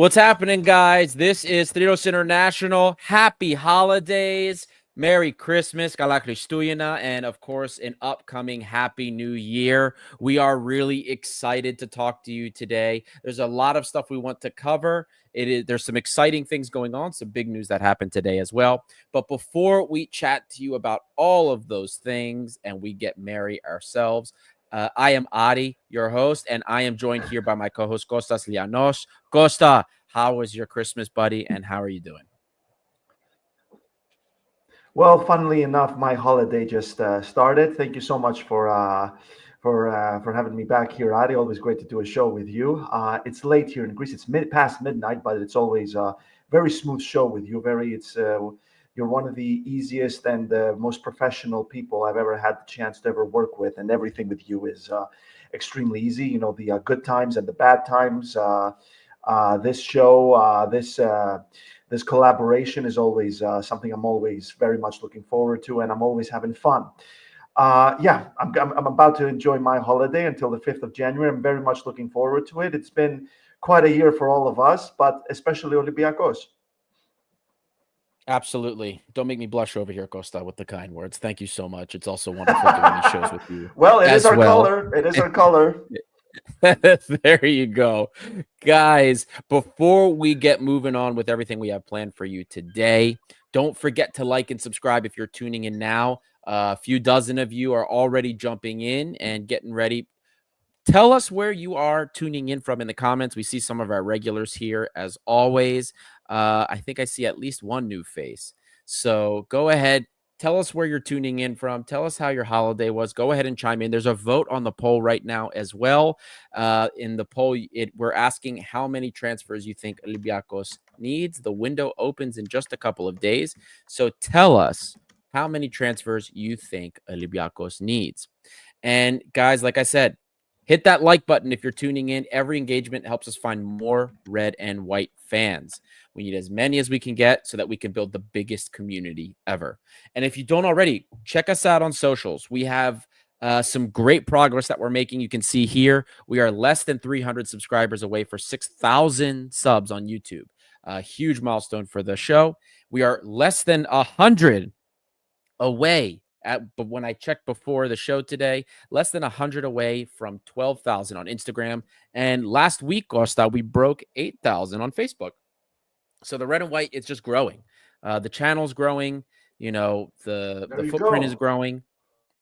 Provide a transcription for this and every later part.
What's happening, guys? This is Trios International. Happy holidays. Merry Christmas, Kala Kristuyana, and of course, an upcoming Happy New Year. We are really excited to talk to you today. There's a lot of stuff we want to cover. There's some exciting things going on, some big news that happened today as well. But before we chat to you about all of those things and we get merry ourselves, I am Adi, your host, and I am joined here by my co-host Kostas Lianos. Costa, how was your Christmas, buddy, and how are you doing? Well, funnily enough, my holiday just started. Thank you so much for having me back here, Adi. Always great to do a show with you. It's late here in Greece. It's past midnight, but it's always a very smooth show with you. You're one of the easiest and most professional people I've ever had the chance to ever work with, and everything with you is extremely easy. You know, the good times and the bad times. This show, this collaboration is always something I'm always very much looking forward to, and I'm always having fun. I'm about to enjoy my holiday until the 5th of January. I'm very much looking forward to it. It's been quite a year for all of us, but especially Olympiakos. Absolutely. Don't make me blush over here, Costa, with the kind words. Thank you so much. It's also wonderful doing these shows with you Well, it is as our well. color. It is our color. There you go. Guys, before we get moving on with everything we have planned for you today, don't forget to like and subscribe if you're tuning in now. A few dozen of you are already jumping in and getting ready. Tell us where you are tuning in from in the comments. We see some of our regulars here as always. I think I see at least one new face. So go ahead. Tell us where you're tuning in from. Tell us how your holiday was. Go ahead and chime in. There's a vote on the poll right now as well. In the poll, we're asking how many transfers you think Olympiakos needs. The window opens in just a couple of days. So tell us how many transfers you think Olympiakos needs. And guys, like I said, hit that like button if you're tuning in. Every engagement helps us find more red and white fans. We need as many as we can get so that we can build the biggest community ever. And if you don't already, check us out on socials. We have some great progress that we're making. You can see here, we are less than 300 subscribers away for 6,000 subs on YouTube. A huge milestone for the show. We are less than 100 away but when I checked before the show today, less than 100 away from 12,000 on Instagram. And last week, Costa, we broke 8,000 on Facebook. So the red and white, it's just growing. The channel's growing. You know, the footprint is growing.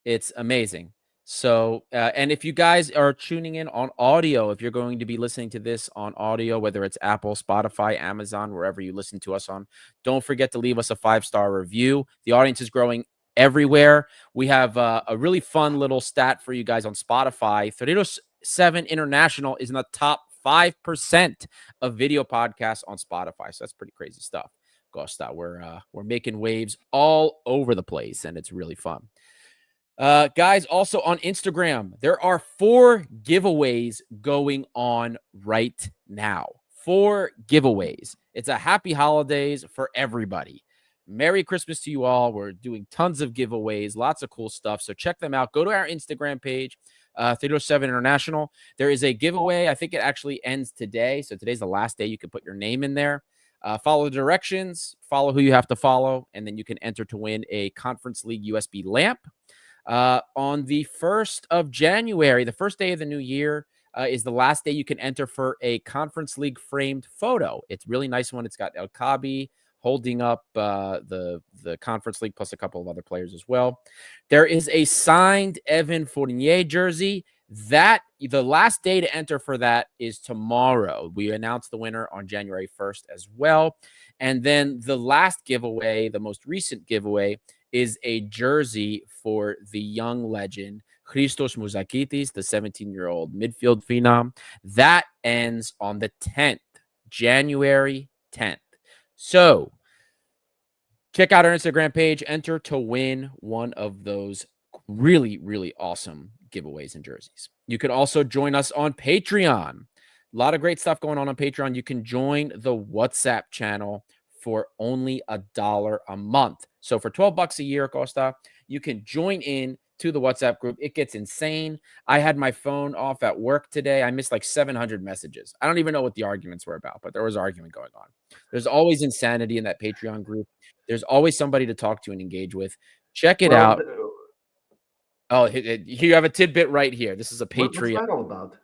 It's amazing. So, and if you guys are tuning in on audio, if you're going to be listening to this on audio, whether it's Apple, Spotify, Amazon, wherever you listen to us on, don't forget to leave us a 5-star review. The audience is growing everywhere. We have a really fun little stat for you guys on Spotify. 7 International is in the top 5% of video podcasts on Spotify. So that's pretty crazy stuff. Costa, we're making waves all over the place, and it's really fun. Guys, also on Instagram, there are 4 giveaways going on right now. 4 giveaways. It's a happy holidays for everybody. Merry Christmas to you all. We're doing tons of giveaways, lots of cool stuff. So check them out. Go to our Instagram page, 307 International. There is a giveaway. I think it actually ends today. So today's the last day you can put your name in there. Follow the directions, follow who you have to follow, and then you can enter to win a Conference League USB lamp. On the 1st of January, the first day of the new year, is the last day you can enter for a Conference League framed photo. It's a really nice one. It's got El Kabi holding up the Conference League plus a couple of other players as well. There is a signed Evan Fournier jersey. That the last day to enter for that is tomorrow. We announced the winner on January 1st as well. And then the last giveaway, the most recent giveaway, is a jersey for the young legend Christos Mouzakitis, the 17-year-old midfield phenom. That ends on the 10th, January 10th. So check out our Instagram page, enter to win one of those really, really awesome giveaways and jerseys. You could also join us on Patreon. A lot of great stuff going on Patreon. You can join the WhatsApp channel for only $1 a month. So for $12 a year, Costa, you can join in to the WhatsApp group. It gets insane. I had my phone off at work today. I missed like 700 messages. I don't even know what the arguments were about, but there was argument going on. There's always insanity in that Patreon group. There's always somebody to talk to and engage with. Check it Well, out. Oh, you have a tidbit right here. This is a what's Patreon. that all about?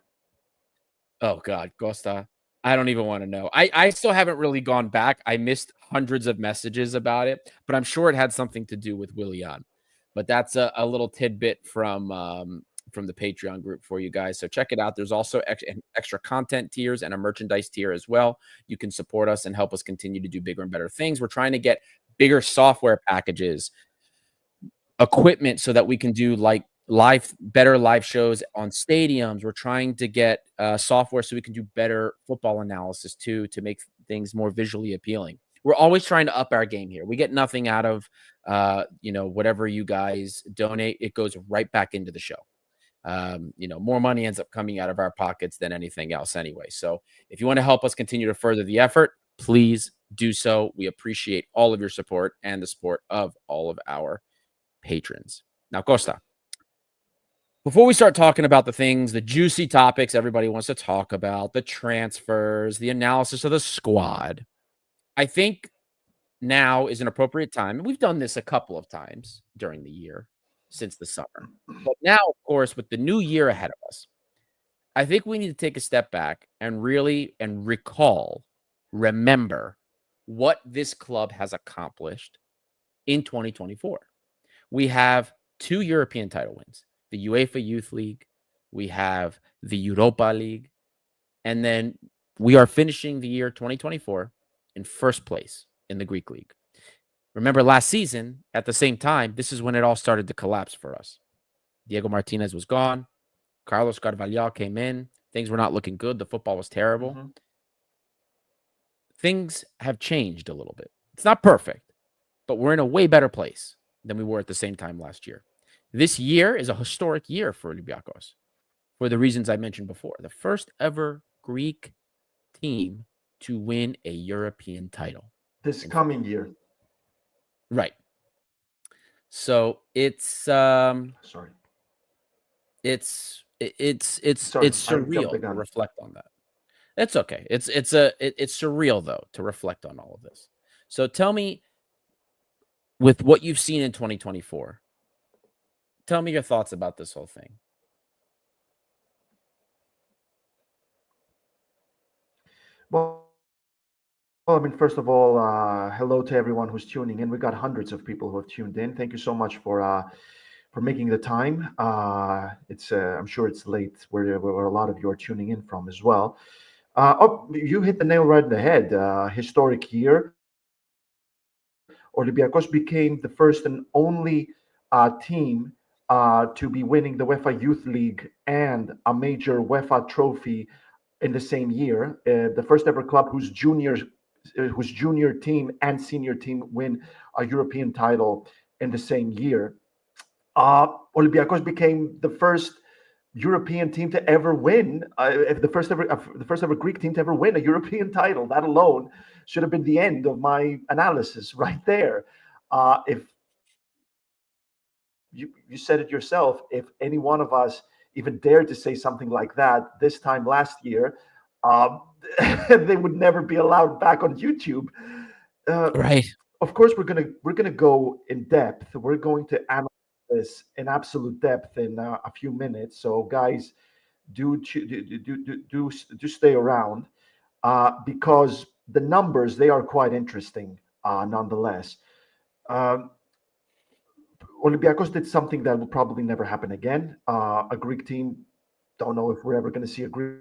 Oh God, Costa. I don't even want to know. I still haven't really gone back. I missed hundreds of messages about it, but I'm sure it had something to do with Willian. But that's a little tidbit from the Patreon group for you guys. So check it out. There's also extra content tiers and a merchandise tier as well. You can support us and help us continue to do bigger and better things. We're trying to get bigger software packages, equipment, so that we can do like better live shows on stadiums. We're trying to get software so we can do better football analysis too, to make things more visually appealing. We're always trying to up our game here. We get nothing out of whatever you guys donate. It goes right back into the show. More money ends up coming out of our pockets than anything else anyway. So if you want to help us continue to further the effort, please do so. We appreciate all of your support and the support of all of our patrons. Now, Costa, before we start talking about the things, the juicy topics everybody wants to talk about, the transfers, the analysis of the squad, I think now is an appropriate time. And we've done this a couple of times during the year since the summer. But now, of course, with the new year ahead of us, I think we need to take a step back and remember what this club has accomplished in 2024. We have 2 European title wins, the UEFA Youth League, we have the Europa League, and then we are finishing the year 2024 in first place in the Greek League. Remember last season, at the same time, this is when it all started to collapse for us. Diego Martinez was gone. Carlos Carvalhal came in. Things were not looking good. The football was terrible. Mm-hmm. Things have changed a little bit. It's not perfect, but we're in a way better place than we were at the same time last year. This year is a historic year for Olympiakos for the reasons I mentioned before. The first ever Greek team to win a European title. This coming year. Right. So it's sorry. It's surreal to reflect on that. It's okay. It's surreal though to reflect on all of this. So tell me, with what you've seen in 2024, tell me your thoughts about this whole thing. Well, I mean, first of all, hello to everyone who's tuning in. We got hundreds of people who have tuned in. Thank you so much for making the time. I'm sure it's late where a lot of you are tuning in from as well. You hit the nail right in the head. Historic year. Olympiacos became the first and only team to be winning the UEFA Youth League and a major UEFA trophy in the same year. The first ever club whose junior team and senior team win a European title in the same year. Olympiacos became the first European team to ever win, the first ever Greek team to ever win a European title. That alone should have been the end of my analysis right there. If you said it yourself, if any one of us even dared to say something like that this time last year, they would never be allowed back on YouTube. Right. Of course, we're gonna go in depth. We're going to analyze this in absolute depth in a few minutes. So, guys, do stay around because the numbers, they are quite interesting, nonetheless. Olympiakos did something that will probably never happen again. A Greek team, don't know if we're ever going to see a Greek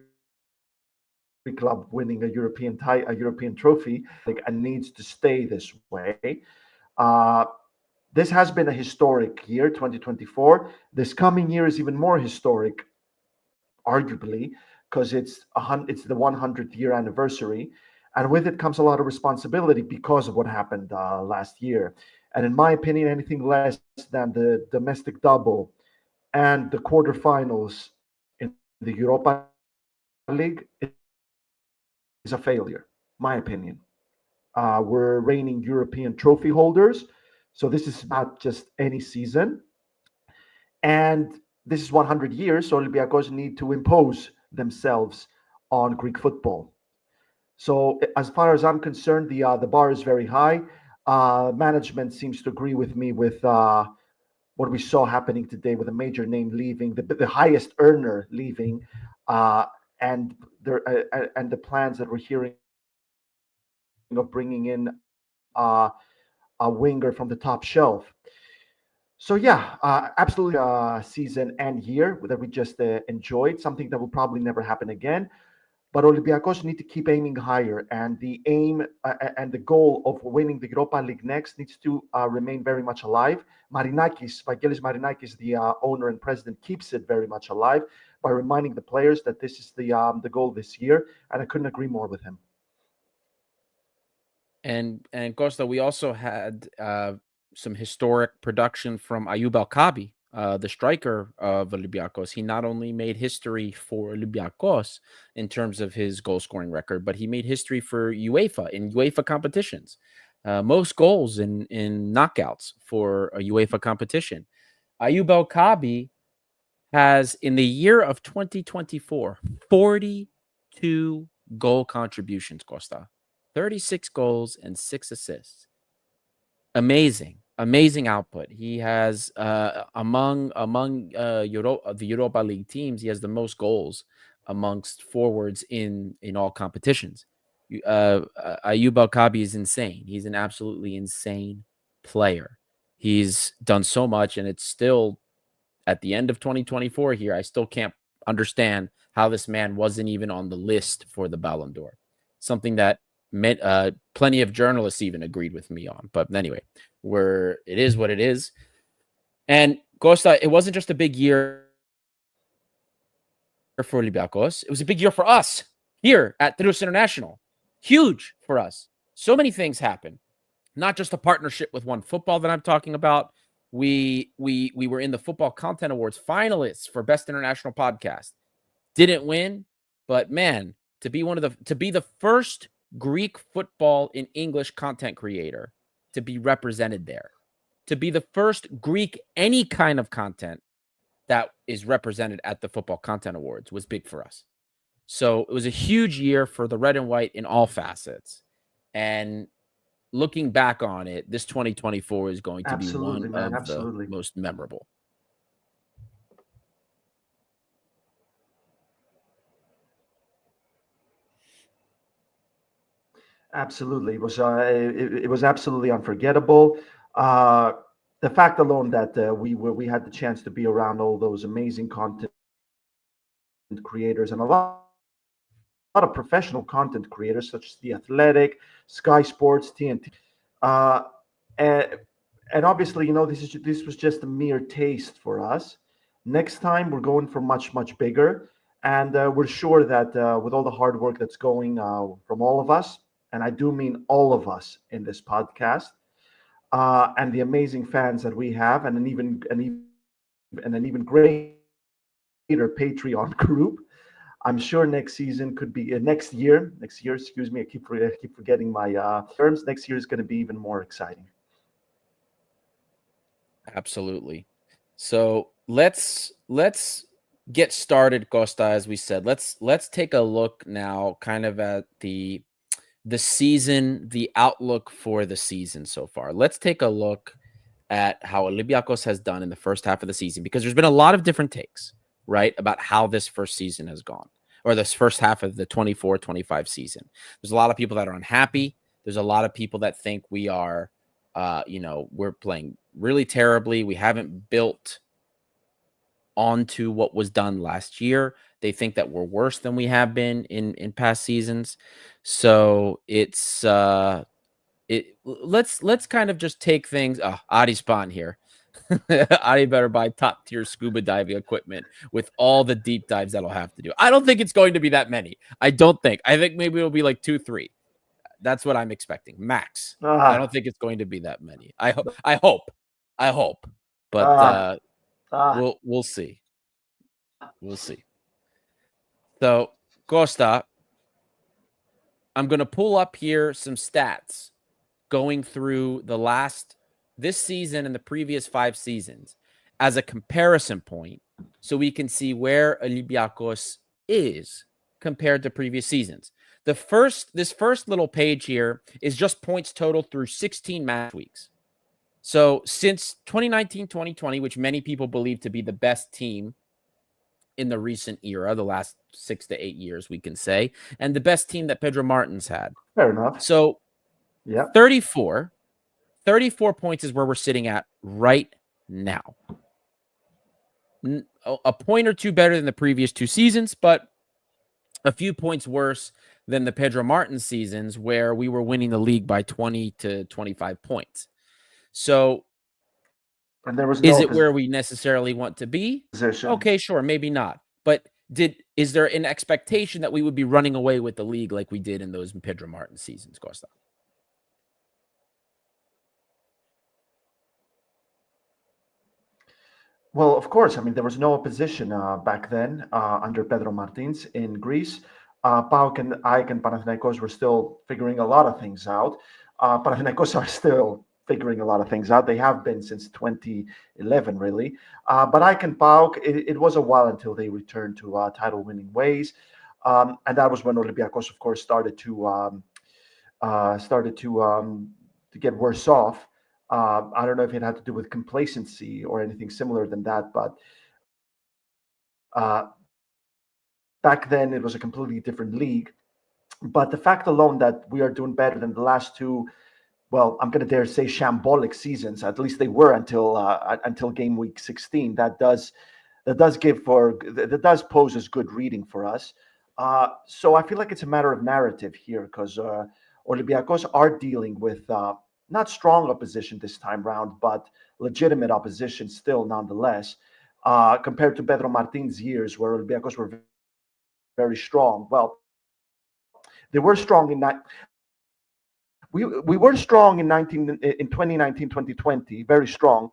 club winning a European trophy, and needs to stay this way. This has been a historic year, 2024. This coming year is even more historic, arguably, because it's the 100th year anniversary, and with it comes a lot of responsibility because of what happened last year. And in my opinion, anything less than the domestic double and the quarterfinals in the Europa League is a failure, my opinion. We're reigning European trophy holders, so this is not just any season. And this is 100 years, so Olympiacos need to impose themselves on Greek football. So as far as I'm concerned, the bar is very high. Management seems to agree with me with what we saw happening today with a major name leaving, the highest earner leaving, uh, and and the plans that we're hearing of bringing in a winger from the top shelf. So yeah, absolutely season and year that we just enjoyed, something that will probably never happen again. But Olympiacos need to keep aiming higher, and the aim and the goal of winning the Europa League next needs to remain very much alive. Vangelis Marinakis, the owner and president, keeps it very much alive by reminding the players that this is the goal this year, and I couldn't agree more with him. And Costa, we also had some historic production from Ayub Al-Kabi, the striker of Olympiakos. He not only made history for Olympiakos in terms of his goal scoring record, but he made history for UEFA in UEFA competitions. Most goals in knockouts for a UEFA competition. Ayub Al-Kabi has, in the year of 2024, 42 goal contributions, Costa. 36 goals and 6 assists. Amazing output. He has among the Europa League teams, he has the most goals amongst forwards in all competitions. Ayub Al-Kabi is insane. He's an absolutely insane player. He's done so much, and it's still at the end of 2024 here. I still can't understand how this man wasn't even on the list for the Ballon d'Or. Something that plenty of journalists even agreed with me on. But anyway, it is what it is. And Costa, it wasn't just a big year for Olympiacos. It was a big year for us here at Trus International. Huge for us. So many things happened. Not just a partnership with One Football that I'm talking about. We were in the Football Content Awards finalists for Best International Podcast. Didn't win, but man, to be the first Greek football in English content creator to be represented there, to be the first Greek any kind of content that is represented at the Football Content Awards was big for us. So it was a huge year for the red and white in all facets. And looking back on it, this 2024 is going to be one of the most memorable. Absolutely, it was absolutely unforgettable. The fact alone that we had the chance to be around all those amazing content creators and a lot of professional content creators such as The Athletic, Sky Sports, TNT, and, and obviously, this was just a mere taste for us. Next time, we're going for much bigger, and we're sure that with all the hard work that's going from all of us, and I do mean all of us in this podcast, and the amazing fans that we have, and an even greater Patreon group. I'm sure next season could be next year. Excuse me, I keep forgetting my terms. Next year is going to be even more exciting. Absolutely. So let's get started, Costa. As we said, let's take a look now, kind of at the season, the outlook for the season so far. Let's take a look at how Olympiakos has done in the first half of the season, because there's been a lot of different takes, right, about how this first season has gone, or this first half of the 24-25 season. There's a lot of people that are unhappy. There's a lot of people that think we are, we're playing really terribly. We haven't built onto what was done last year. They think that we're worse than we have been in past seasons. So it's let's kind of just take things. Adi Spawn here. Adi better buy top tier scuba diving equipment with all the deep dives that'll have to do. I don't think it's going to be that many. I think maybe it'll be like 2, 3. That's what I'm expecting, max. I don't think it's going to be that many. I hope, but we'll see. We'll see. So, Costa, I'm going to pull up here some stats going through this season and the previous 5 seasons. as a comparison point so we can see where Olympiakos is compared to previous seasons. This first little page here is just points total through 16 match weeks. So since 2019-2020, which many people believe to be the best team in the recent era, the last 6 to 8 years, we can say, and the best team that Pedro Martins had. Fair enough. So yeah, 34 points is where we're sitting at right now. A point or two better than the previous 2 seasons, but a few points worse than the Pedro Martins seasons where we were winning the league by 20 to 25 points. So and there was is it where we necessarily want to be? Position. Okay, sure, maybe not. But is there an expectation that we would be running away with the league like we did in those Pedro Martins seasons, Costa? Well, of course. I mean, there was no opposition back then under Pedro Martins in Greece. PAOK and AEK and Panathinaikos were still figuring a lot of things out. Panathinaikos are still figuring a lot of things out. They have been since 2011, really. But AEK and PAOK, it was a while until they returned to title-winning ways. And that was when Olympiakos, of course, started to get worse off. I don't know if it had to do with complacency or anything similar than that, but back then it was a completely different league. But the fact alone that we are doing better than the last 2, well, I'm going to dare say shambolic seasons, at least they were until game week 16, that does pose as good reading for us. So I feel like it's a matter of narrative here because Olympiacos are dealing with not strong opposition this time round, but legitimate opposition still nonetheless, compared to Pedro Martins' years where Olympiacos were very strong. Well, they were strong in that. We were strong in 2019, 2020, very strong.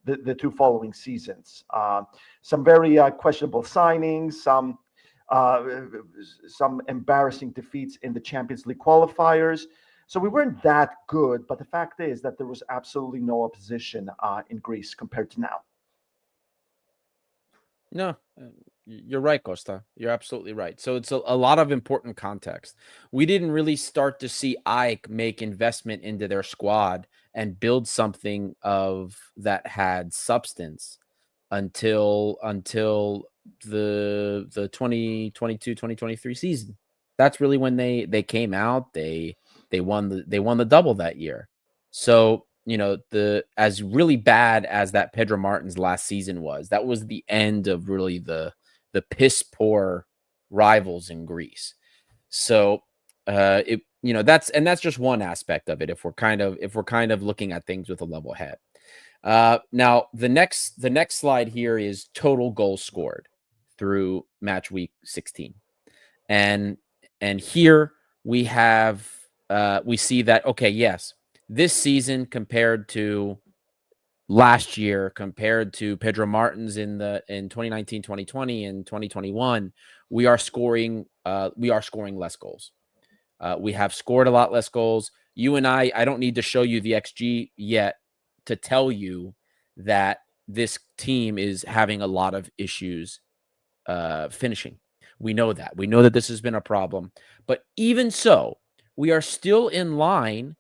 The 2 following seasons, some very questionable signings, some embarrassing defeats in the Champions League qualifiers. So we weren't that good, but the fact is that there was absolutely no opposition in Greece compared to now. No, you're right, Costa. You're absolutely right. So it's a lot of important context. We didn't really start to see AEK make investment into their squad and build something that had substance until the 2022-2023 season. That's really when they came out. They won the double that year. So, as really bad as that Pedro Martins last season was, that was the end of really the piss poor rivals in Greece. So, that's just one aspect of it. If we're kind of looking at things with a level head. Now the next slide here is total goals scored through match week 16, and here we have we see that, okay, yes, this season compared to last year, compared to Pedro Martins in 2019, 2020, and 2021, we are scoring less goals. We have scored a lot less goals. You and I don't need to show you the XG yet to tell you that this team is having a lot of issues finishing. We know that. We know that this has been a problem. But even so, we are still in line.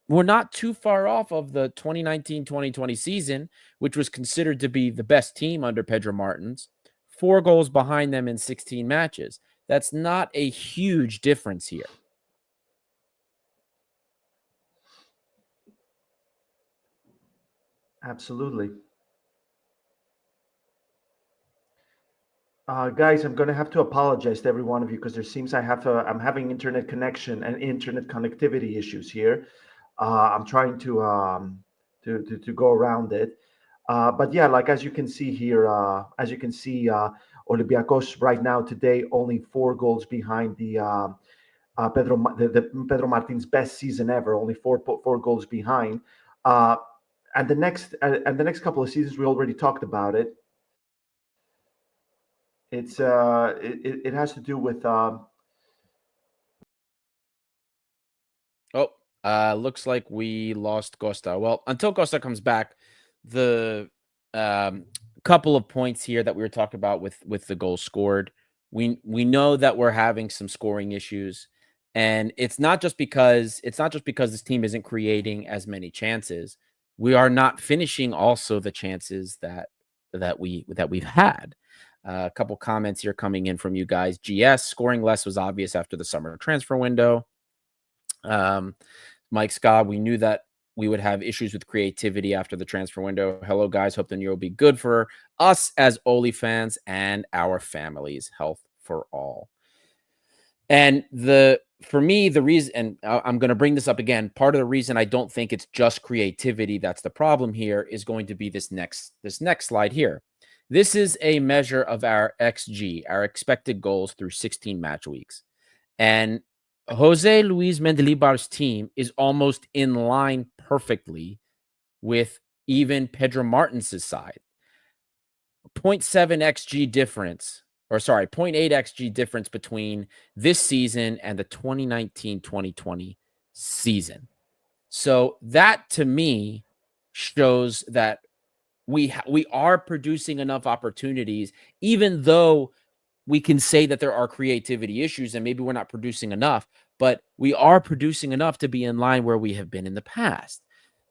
We're not too far off of the 2019-2020 season, which was considered to be the best team under Pedro Martins. 4 goals behind them in 16 matches. That's not a huge difference here. Absolutely. Guys, I'm going to have to apologize to every one of you because there seems I'm having internet connection and internet connectivity issues here. I'm trying to go around it. But yeah, like as you can see here, Olympiacos right now today only 4 goals behind the Pedro Martins' best season ever, only four goals behind. And the next couple of seasons, we already talked about it. It has to do with looks like we lost Costa. Well, until Costa comes back, the Couple of points here that we were talking about with the goals scored. We know that we're having some scoring issues, and it's not just because this team isn't creating as many chances. We are not finishing also the chances that we've had. A couple comments here coming in from you guys. GS scoring less was obvious after the summer transfer window. Mike Scott, we knew that we would have issues with creativity after the transfer window. Hello, guys. Hope the new year will be good for us as Oli fans and our families. Health for all. And for me, the reason, and I'm going to bring this up again, part of the reason I don't think it's just creativity that's the problem here is going to be this next slide here. This is a measure of our XG, our expected goals through 16 match weeks. And Jose Luis Mendilibar's team is almost in line perfectly with even Pedro Martins' side. 0.7 XG difference, or sorry, 0.8 XG difference between this season and the 2019-2020 season. So that to me shows that we are producing enough opportunities, even though we can say that there are creativity issues and maybe we're not producing enough, but we are producing enough to be in line where we have been in the past.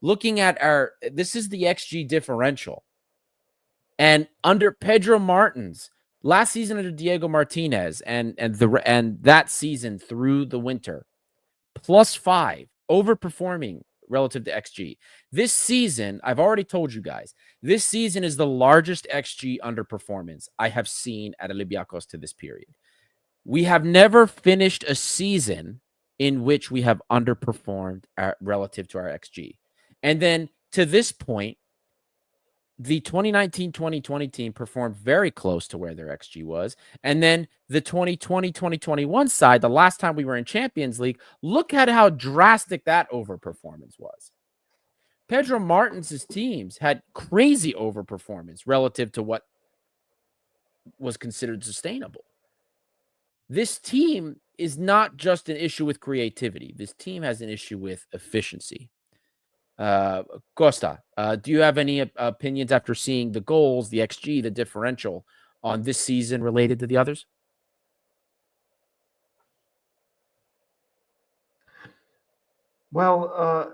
Looking at this is the XG differential. And under Pedro Martins, last season under Diego Martinez and that season through the winter, +5, overperforming relative to XG. This season, I've already told you guys, this season is the largest XG underperformance I have seen at Olympiacos to this period. We have never finished a season in which we have underperformed relative to our XG. And then to this point, the 2019-2020 team performed very close to where their XG was. And then the 2020-2021 side, the last time we were in Champions League, look at how drastic that overperformance was. Pedro Martins' teams had crazy overperformance relative to what was considered sustainable. This team is not just an issue with creativity. This team has an issue with efficiency. Costa, do you have any opinions after seeing the goals, the XG, the differential on this season related to the others? Well,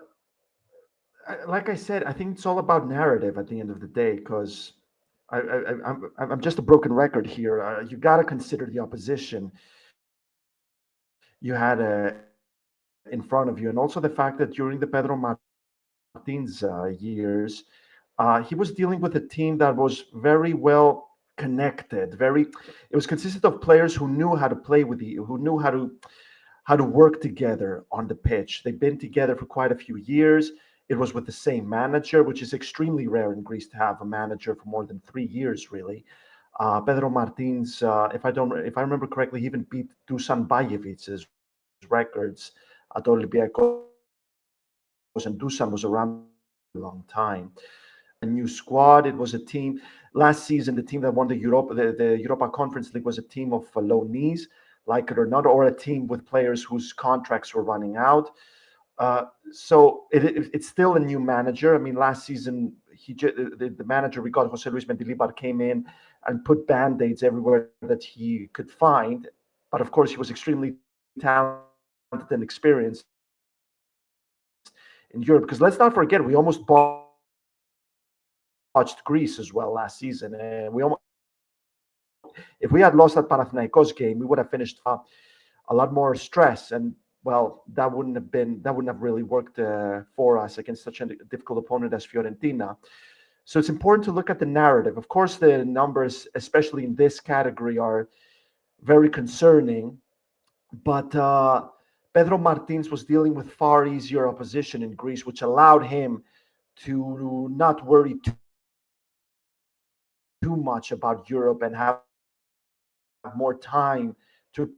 like I said, I think it's all about narrative at the end of the day, because I'm just a broken record here. You got to consider the opposition you had in front of you, and also the fact that during the Pedro Martins years, he was dealing with a team that was very well connected. It was consisted of players who knew how to play with who knew how to work together on the pitch. They've been together for quite a few years. It was with the same manager, which is extremely rare in Greece to have a manager for more than 3 years, really. Pedro Martins, if I remember correctly, he even beat Dusan Bajevic's records at olympiakos, and Dusan was around a long time. A new squad. It was a team last season. The team that won the Europa Conference League was a team of loanees, like it or not, or a team with players whose contracts were running out. So it's still a new manager. I mean, last season the manager we got, Jose Luis Mendilibar, came in and put band-aids everywhere that he could find. But of course, he was extremely talented and experienced in Europe. Because let's not forget, we almost botched Greece as well last season, and if we had lost that Panathinaikos game, we would have finished a lot more stress, and well, that wouldn't have really worked for us against such a difficult opponent as Fiorentina. So it's important to look at the narrative. Of course, the numbers, especially in this category, are very concerning, but Pedro Martins was dealing with far easier opposition in Greece, which allowed him to not worry too much about Europe and have more time to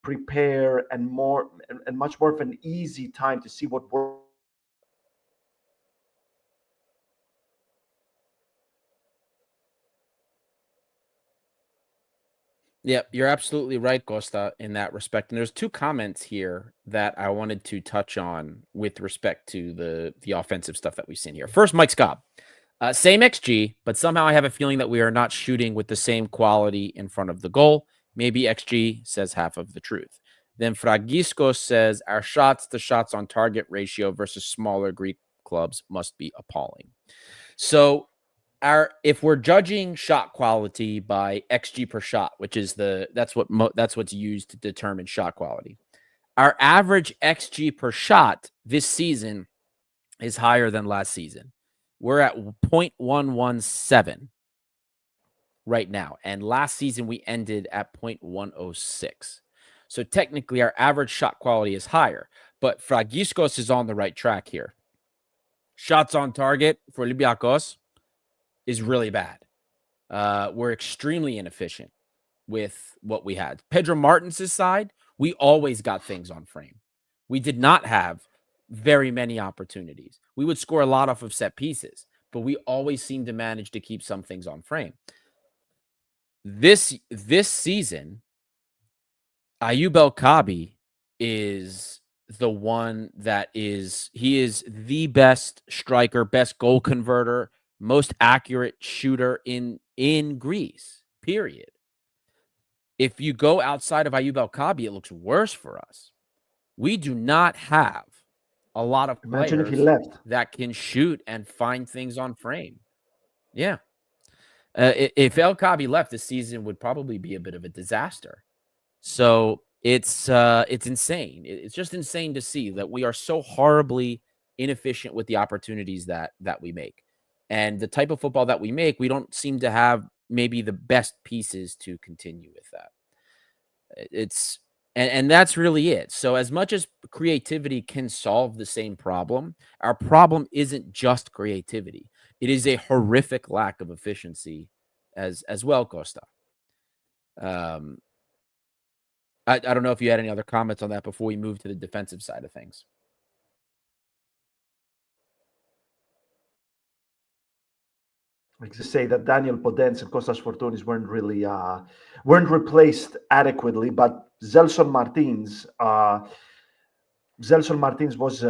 prepare, and much more of an easy time to see what works. Yeah, you're absolutely right, Costa, in that respect. And there's two comments here that I wanted to touch on with respect to the offensive stuff that we've seen here. First, Mike Scott. Same XG, but somehow I have a feeling that we are not shooting with the same quality in front of the goal. Maybe XG says half of the truth. Then Fragisco says our shots to shots on target ratio versus smaller Greek clubs must be appalling. So if we're judging shot quality by XG per shot, which is that's what's used to determine shot quality. Our average XG per shot this season is higher than last season. We're at 0.117 right now. And last season, we ended at 0.106. So technically, our average shot quality is higher. But Fragiscos is on the right track here. Shots on target for Olympiakos is really bad. We're extremely inefficient with what we had. Pedro Martins' side, we always got things on frame. We did not have very many opportunities. We would score a lot off of set pieces, but we always seem to manage to keep some things on frame. This season, Ayoub El Kaabi is the one that he is the best striker, best goal converter, most accurate shooter in Greece, period. If you go outside of Ayoub El Kaabi, it looks worse for us. We do not have a lot of Imagine if he players left. that can shoot and find things on frame. Yeah. If El Kaabi left, the season would probably be a bit of a disaster. So it's insane. It's just insane to see that we are so horribly inefficient with the opportunities that we make. And the type of football that we make, we don't seem to have maybe the best pieces to continue with that. And that's really it. So as much as creativity can solve the same problem, our problem isn't just creativity. It is a horrific lack of efficiency as well, Costa. I don't know if you had any other comments on that before we move to the defensive side of things. I just say that Daniel Podence and Kostas Fortounis weren't replaced adequately, but Zelson Martins was.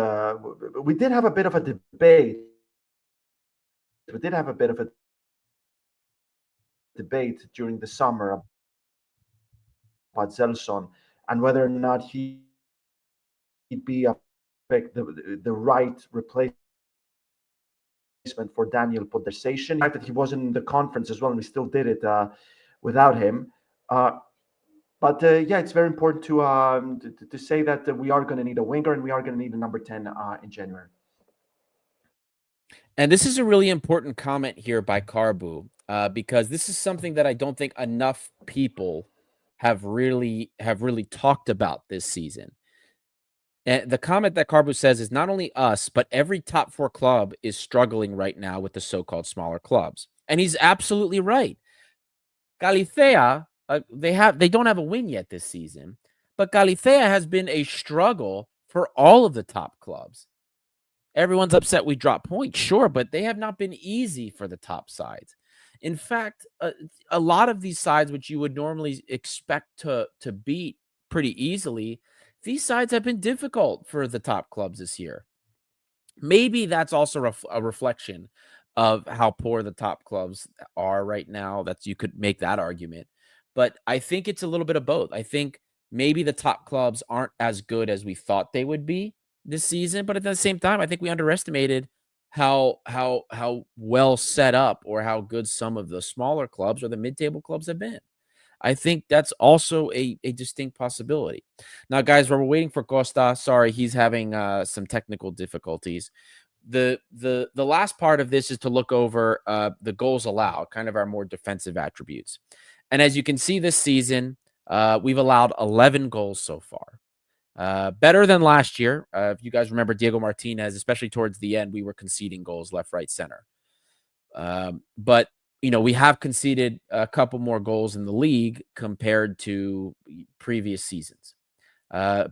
We did have a bit of a debate. We did have a bit of a debate during the summer about Zelson and whether or not he'd be the right replacement for Daniel Podensation. The fact that he wasn't in the conference as well, and we still did it without him. But yeah, it's very important to say that we are going to need a winger and we are going to need a number 10 in January. And this is a really important comment here by Carbu, because this is something that I don't think enough people have really talked about this season. And the comment that Carbu says is not only us, but every top 4 club is struggling right now with the so-called smaller clubs. And he's absolutely right. Galicia, they don't have a win yet this season, but Galicia has been a struggle for all of the top clubs. Everyone's upset we dropped points, sure, but they have not been easy for the top sides. In fact, a lot of these sides, which you would normally expect to beat pretty easily, these sides have been difficult for the top clubs this year. Maybe that's also a reflection of how poor the top clubs are right now. That you could make that argument. But I think it's a little bit of both. I think maybe the top clubs aren't as good as we thought they would be this season, but at the same time, I think we underestimated how well set up or how good some of the smaller clubs or the mid-table clubs have been. I think that's also a distinct possibility. Now, guys, while we're waiting for Costa, sorry, he's having some technical difficulties. The last part of this is to look over the goals allowed, kind of our more defensive attributes. And as you can see this season, we've allowed 11 goals so far. Better than last year. If you guys remember Diego Martinez, especially towards the end, we were conceding goals left, right, center. But we have conceded a couple more goals in the league compared to previous seasons.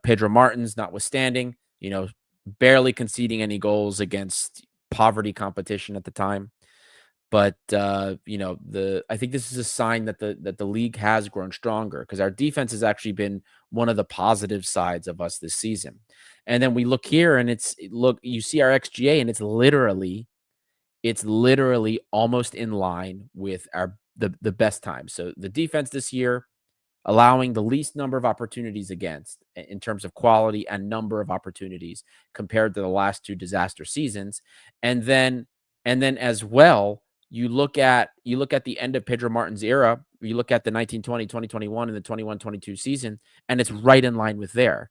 Pedro Martins, notwithstanding, barely conceding any goals against poverty competition at the time. But I think this is a sign that the league has grown stronger because our defense has actually been one of the positive sides of us this season. And then we look here and you see our XGA and it's literally It's literally almost in line with the best time. So the defense this year, allowing the least number of opportunities against in terms of quality and number of opportunities compared to the last two disaster seasons. And then as well, you look at the end of Pedro Martin's era, you look at the 1920, 2021, and the 21-22 season, and it's right in line with there.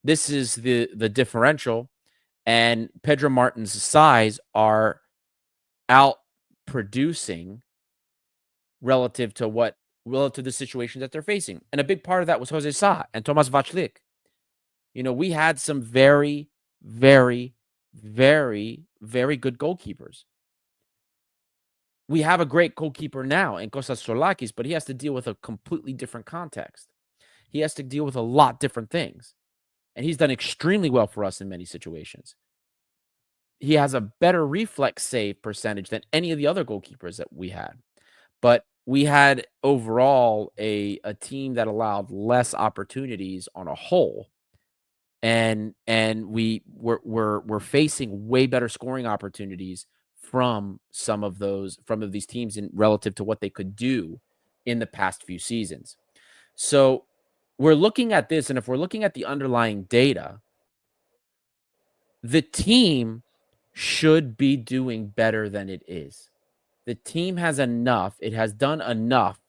This is the differential, and Pedro Martin's size are out producing relative to the situations that they're facing. And a big part of that was Jose Sa and Tomas Vachlik. We had some very, very, very, very good goalkeepers. We have a great goalkeeper now in Kostas Solakis, but he has to deal with a completely different context. He has to deal with a lot different things. And he's done extremely well for us in many situations. He has a better reflex save percentage than any of the other goalkeepers that we had. But we had overall a team that allowed less opportunities on a whole. And we're facing way better scoring opportunities from some of these teams in relative to what they could do in the past few seasons. So we're looking at this, and if we're looking at the underlying data, the team should be doing better than it is. The team has enough. It has done enough,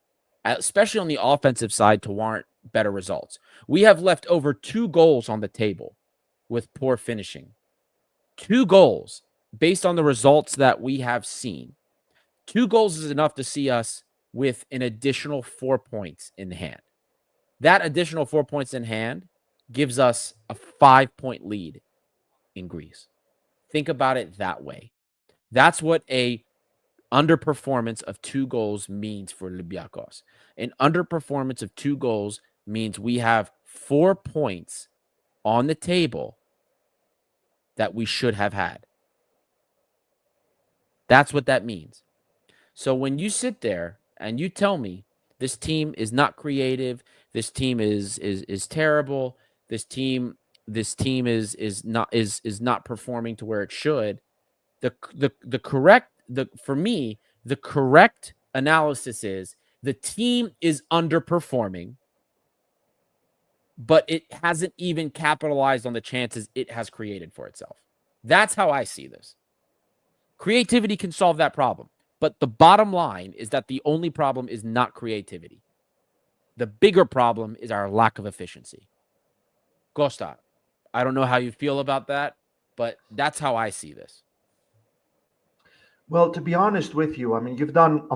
especially on the offensive side, to warrant better results. We have left over 2 goals on the table with poor finishing. 2 goals based on the results that we have seen. 2 goals is enough to see us with an additional 4 points in hand. That additional 4 points in hand gives us a 5-point lead in Greece. Think about it that way. That's what a underperformance of 2 goals means for Olympiakos. An underperformance of 2 goals means we have 4 points on the table that we should have had. That's what that means. So when you sit there and you tell me this team is not creative, this team is terrible, this team is not performing to where it should, for me, the correct analysis is the team is underperforming, but it hasn't even capitalized on the chances it has created for itself. That's how I see this. Creativity can solve that problem, but the bottom line is that the only problem is not creativity. The bigger problem is our lack of efficiency. Costa, I don't know how you feel about that, but that's how I see this. Well, to be honest with you, I mean, you've done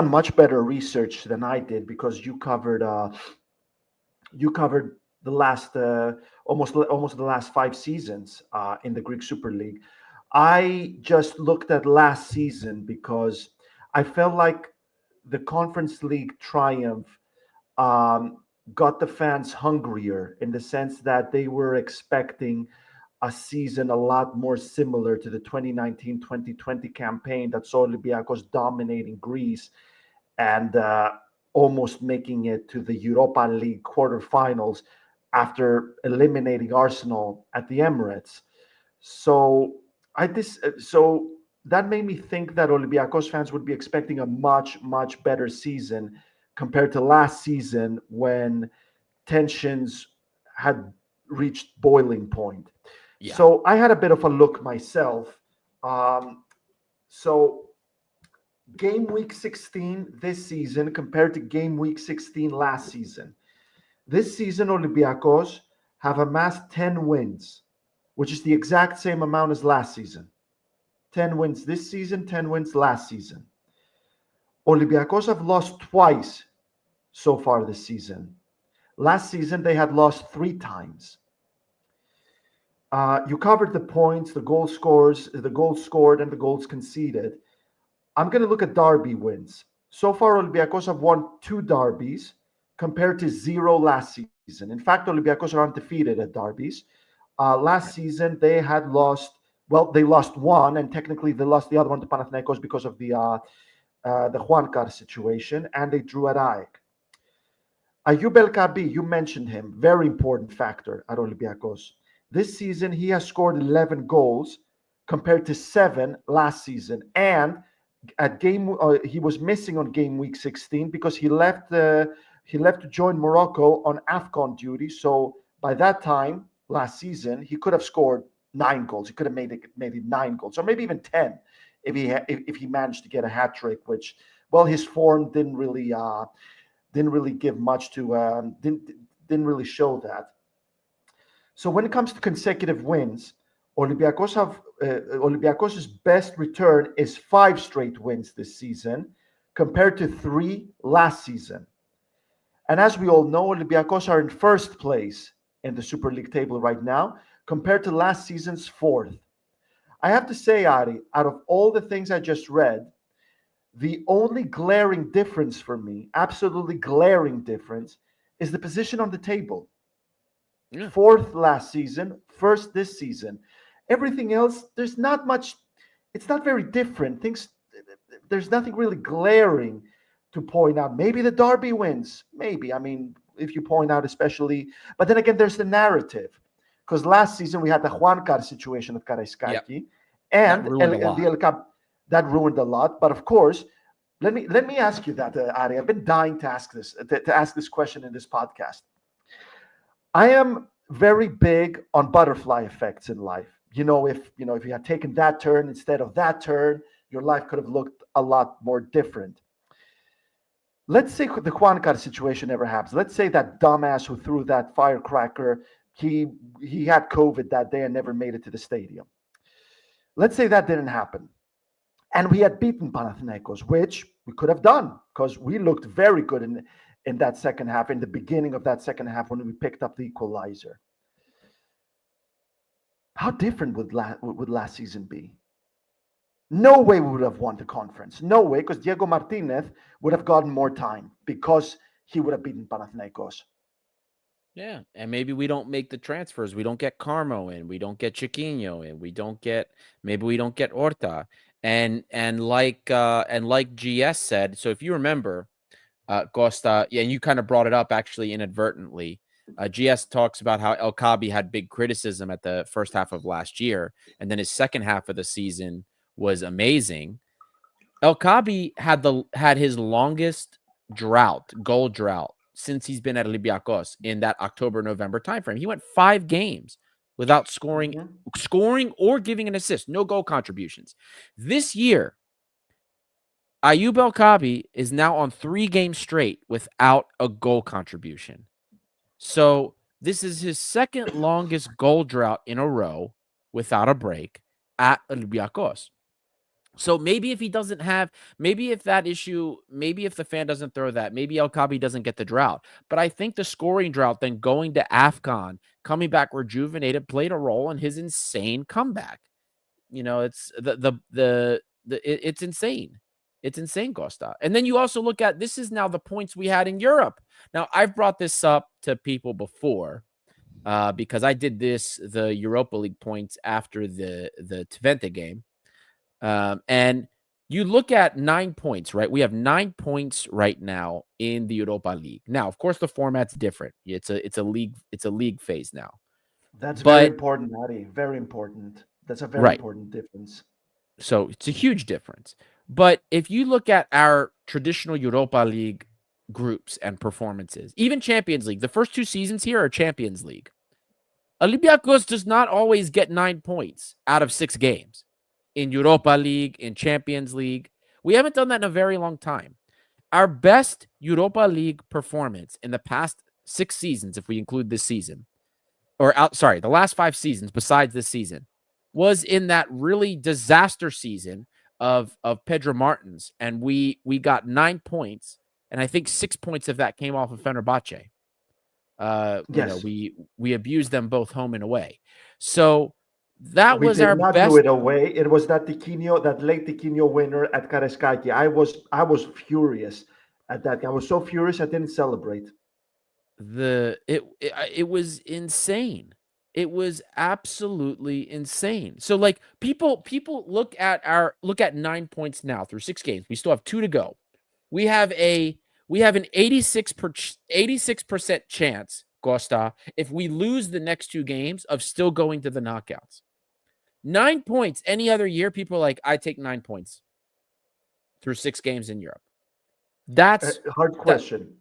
much better research than I did because you covered the last almost the last 5 seasons in the Greek Super League. I just looked at last season because I felt like the Conference League triumph um, got the fans hungrier in the sense that they were expecting a season a lot more similar to the 2019-2020 campaign that saw Olympiacos dominating Greece and almost making it to the Europa League quarterfinals after eliminating Arsenal at the Emirates. So so that made me think that Olympiacos fans would be expecting a much better season compared to last season when tensions had reached boiling point. Yeah. So I had a bit of a look myself. Um, so game week 16 this season compared to game week 16 last season. This season, Olympiacos have amassed 10 wins, which is the exact same amount as last season. 10 wins this season, 10 wins last season. Olympiacos have lost twice so far this season. Last season, they had lost 3 times. You covered the points, the goal scores, the goals scored, and the goals conceded. I'm going to look at derby wins. So far, Olympiacos have won 2 derbies compared to 0 last season. In fact, Olympiacos are undefeated at derbies. Last season, they had lost, well, they lost one, and technically they lost the other one to Panathinaikos because of the Juankar situation, and they drew at AEK. Ayub El Kabi, you mentioned him, very important factor at Olympiacos. This season, he has scored 11 goals, compared to 7 last season. And he was missing on game week 16 because he left to join Morocco on AFCON duty. So by that time last season, he could have scored 9 goals. He could have made it 9 goals, or maybe even 10 if he managed to get a hat trick. Which, well, his form didn't really give much to didn't really show that. So when it comes to consecutive wins, Olympiacos' best return is 5 straight wins this season, compared to 3 last season. And as we all know, Olympiacos are in first place in the Super League table right now, compared to last season's fourth. I have to say, Ari, out of all the things I just read, the only glaring difference for me, absolutely glaring difference, is the position on the table. Yeah. Fourth last season, first this season. Everything else, there's not much. It's not very different. There's nothing really glaring to point out. Maybe the Derby wins. Maybe. I mean, if you point out especially, but then again, there's the narrative. Because last season we had the Juancar situation at Karaiskaki, That and ruined a the lot. El Cap that ruined a lot. But of course, let me ask you that, Ari. I've been dying to ask this question in this podcast. I am very big on butterfly effects in life. If you had taken that turn instead of that turn, your life could have looked a lot more different. Let's say the Juancar situation never happens. Let's say that dumbass who threw that firecracker, he had COVID that day and never made it to the stadium. Let's say that didn't happen. And we had beaten Panathinaikos, which we could have done because we looked very good in that second half, in the beginning of that second half when we picked up the equalizer. How different would last season be? No way we would have won the conference. No way, because Diego Martinez would have gotten more time because he would have beaten Panathinaikos. Yeah, and maybe we don't make the transfers. We don't get Carmo in. We don't get Chiquinho in. Maybe we don't get Horta. And like GS said, so if you remember, Costa, yeah, and you kind of brought it up actually inadvertently. GS talks about how El Kabi had big criticism at the first half of last year, and then his second half of the season was amazing. El Kabi had his longest goal drought, since he's been at Olympiakos in that October-November timeframe. He went 5 games without scoring or giving an assist, no goal contributions. This year, Ayoub El Kabi is now on 3 games straight without a goal contribution. So this is his second longest goal drought in a row without a break at Olympiakos. So maybe if he doesn't have, maybe if that issue, maybe if the fan doesn't throw that, maybe El Kabi doesn't get the drought. But I think the scoring drought, then going to AFCON, coming back rejuvenated, played a role in his insane comeback. It's it's insane. It's insane, Costa. And then you also look at, this is now the points we had in Europe. Now, I've brought this up to people before because I did the Europa League points after the Twente game. And you look at 9 points, right? We have 9 points right now in the Europa League. Now, of course, the format's different. It's a league phase now. That's very important, Adi. Very important. That's a very important difference. So it's a huge difference. But if you look at our traditional Europa League groups and performances, even Champions League, the first 2 seasons here are Champions League. Olympiacos does not always get 9 points out of 6 games. In Europa League, in Champions League. We haven't done that in a very long time. Our best Europa League performance in the past 6 seasons, if we include this season, the last 5 seasons besides this season, was in that really disaster season of Pedro Martins. And we got 9 points, and I think 6 points of that came off of Fenerbahce. Yes. We abused them both home and away. So that we was did our not best. do it away. It was that late Tiquinho winner at Karaiskaki. I was furious at that. I was so furious I didn't celebrate. It was insane. It was absolutely insane. So like people look at 9 points now through 6 games. We still have 2 to go. We have an 86% chance, Costa, if we lose the next 2 games, of still going to the knockouts. 9 points. Any other year, people are like, I take 9 points through 6 games in Europe. That's Hard that. question.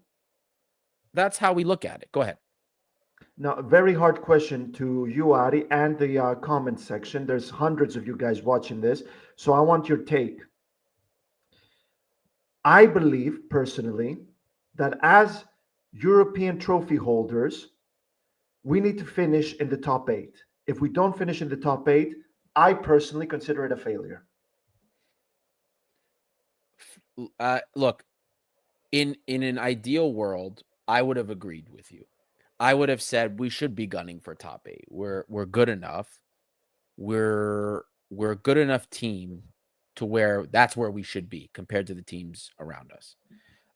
That's how we look at it. Go ahead. Now, a very hard question to you, Ari, and the comment section. There's hundreds of you guys watching this, so I want your take. I believe personally that as European trophy holders, we need to finish in the top eight. If we don't finish in the top eight, I personally consider it a failure. Look, in an ideal world, I would have agreed with you. I would have said we should be gunning for top eight. We're good enough. We're a good enough team to where that's where we should be compared to the teams around us.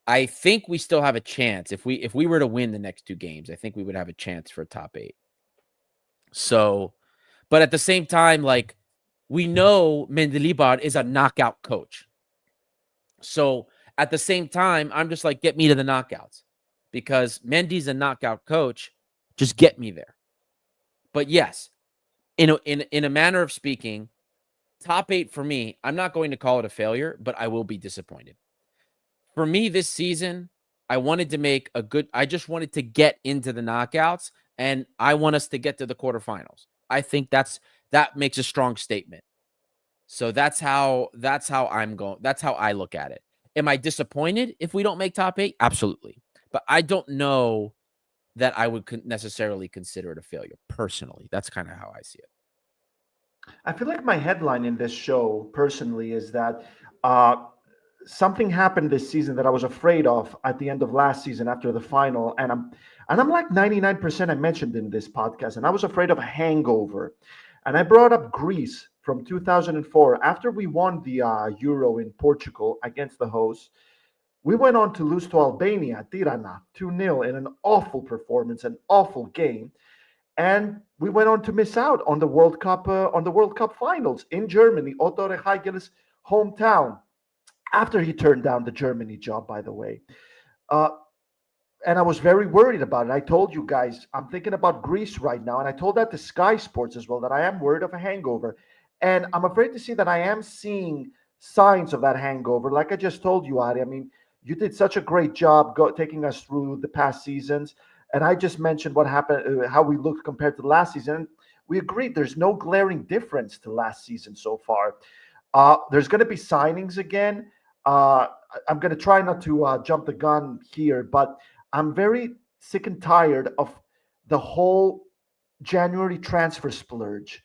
I think we still have a chance if we were to win the next 2 games. I think we would have a chance for top 8. So, but at the same time, like we know Mendilibar is a knockout coach. So at the same time, I'm just like, get me to the knockouts because Mendy's a knockout coach. Just get me there. But yes, in a manner of speaking, top 8 for me, I'm not going to call it a failure, but I will be disappointed. For me this season, I wanted to make a good, I just wanted to get into the knockouts and I want us to get to the quarterfinals. I think that makes a strong statement. So that's how I'm going. That's how I look at it. Am I disappointed if we don't make top 8? Absolutely. But I don't know that I would necessarily consider it a failure personally. That's kind of how I see it. I feel like my headline in this show personally is that something happened this season that I was afraid of at the end of last season after the final, and I'm like 99% I mentioned in this podcast, and I was afraid of a hangover, and I brought up Greece from 2004 after we won the Euro in Portugal against the hosts. We went on to lose to Albania, Tirana, 2-0 in an awful performance, an awful game. And we went on to miss out on the World Cup finals in Germany, Otto Rehhagel's hometown, after he turned down the Germany job, by the way. And I was very worried about it. I told you guys, I'm thinking about Greece right now. And I told that to Sky Sports as well, that I am worried of a hangover. And I'm afraid to see that I am seeing signs of that hangover. Like I just told you, Ari, I mean, you did such a great job taking us through the past seasons. And I just mentioned what happened, how we looked compared to last season. We agreed there's no glaring difference to last season so far. There's going to be signings again. I'm going to try not to jump the gun here, but I'm very sick and tired of the whole January transfer splurge.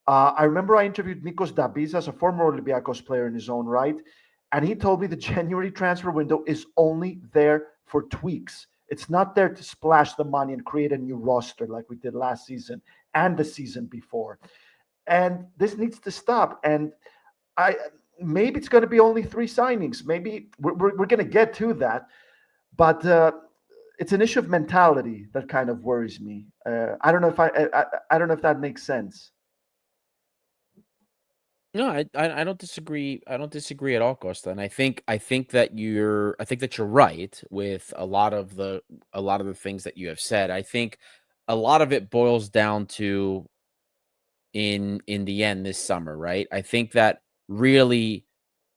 I remember I interviewed Nikos Dabizas, a former Olympiakos player in his own right, and he told me the January transfer window is only there for tweaks. It's not there to splash the money and create a new roster like we did last season and the season before. And this needs to stop. And maybe it's going to be only 3 signings. Maybe we're going to get to that. But it's an issue of mentality that kind of worries me. I don't know if I don't know if that makes sense. No, I don't disagree. I don't disagree at all, Costa. And I think that you're right with a lot of the things that you have said. I think a lot of it boils down to in the end this summer, right? I think that really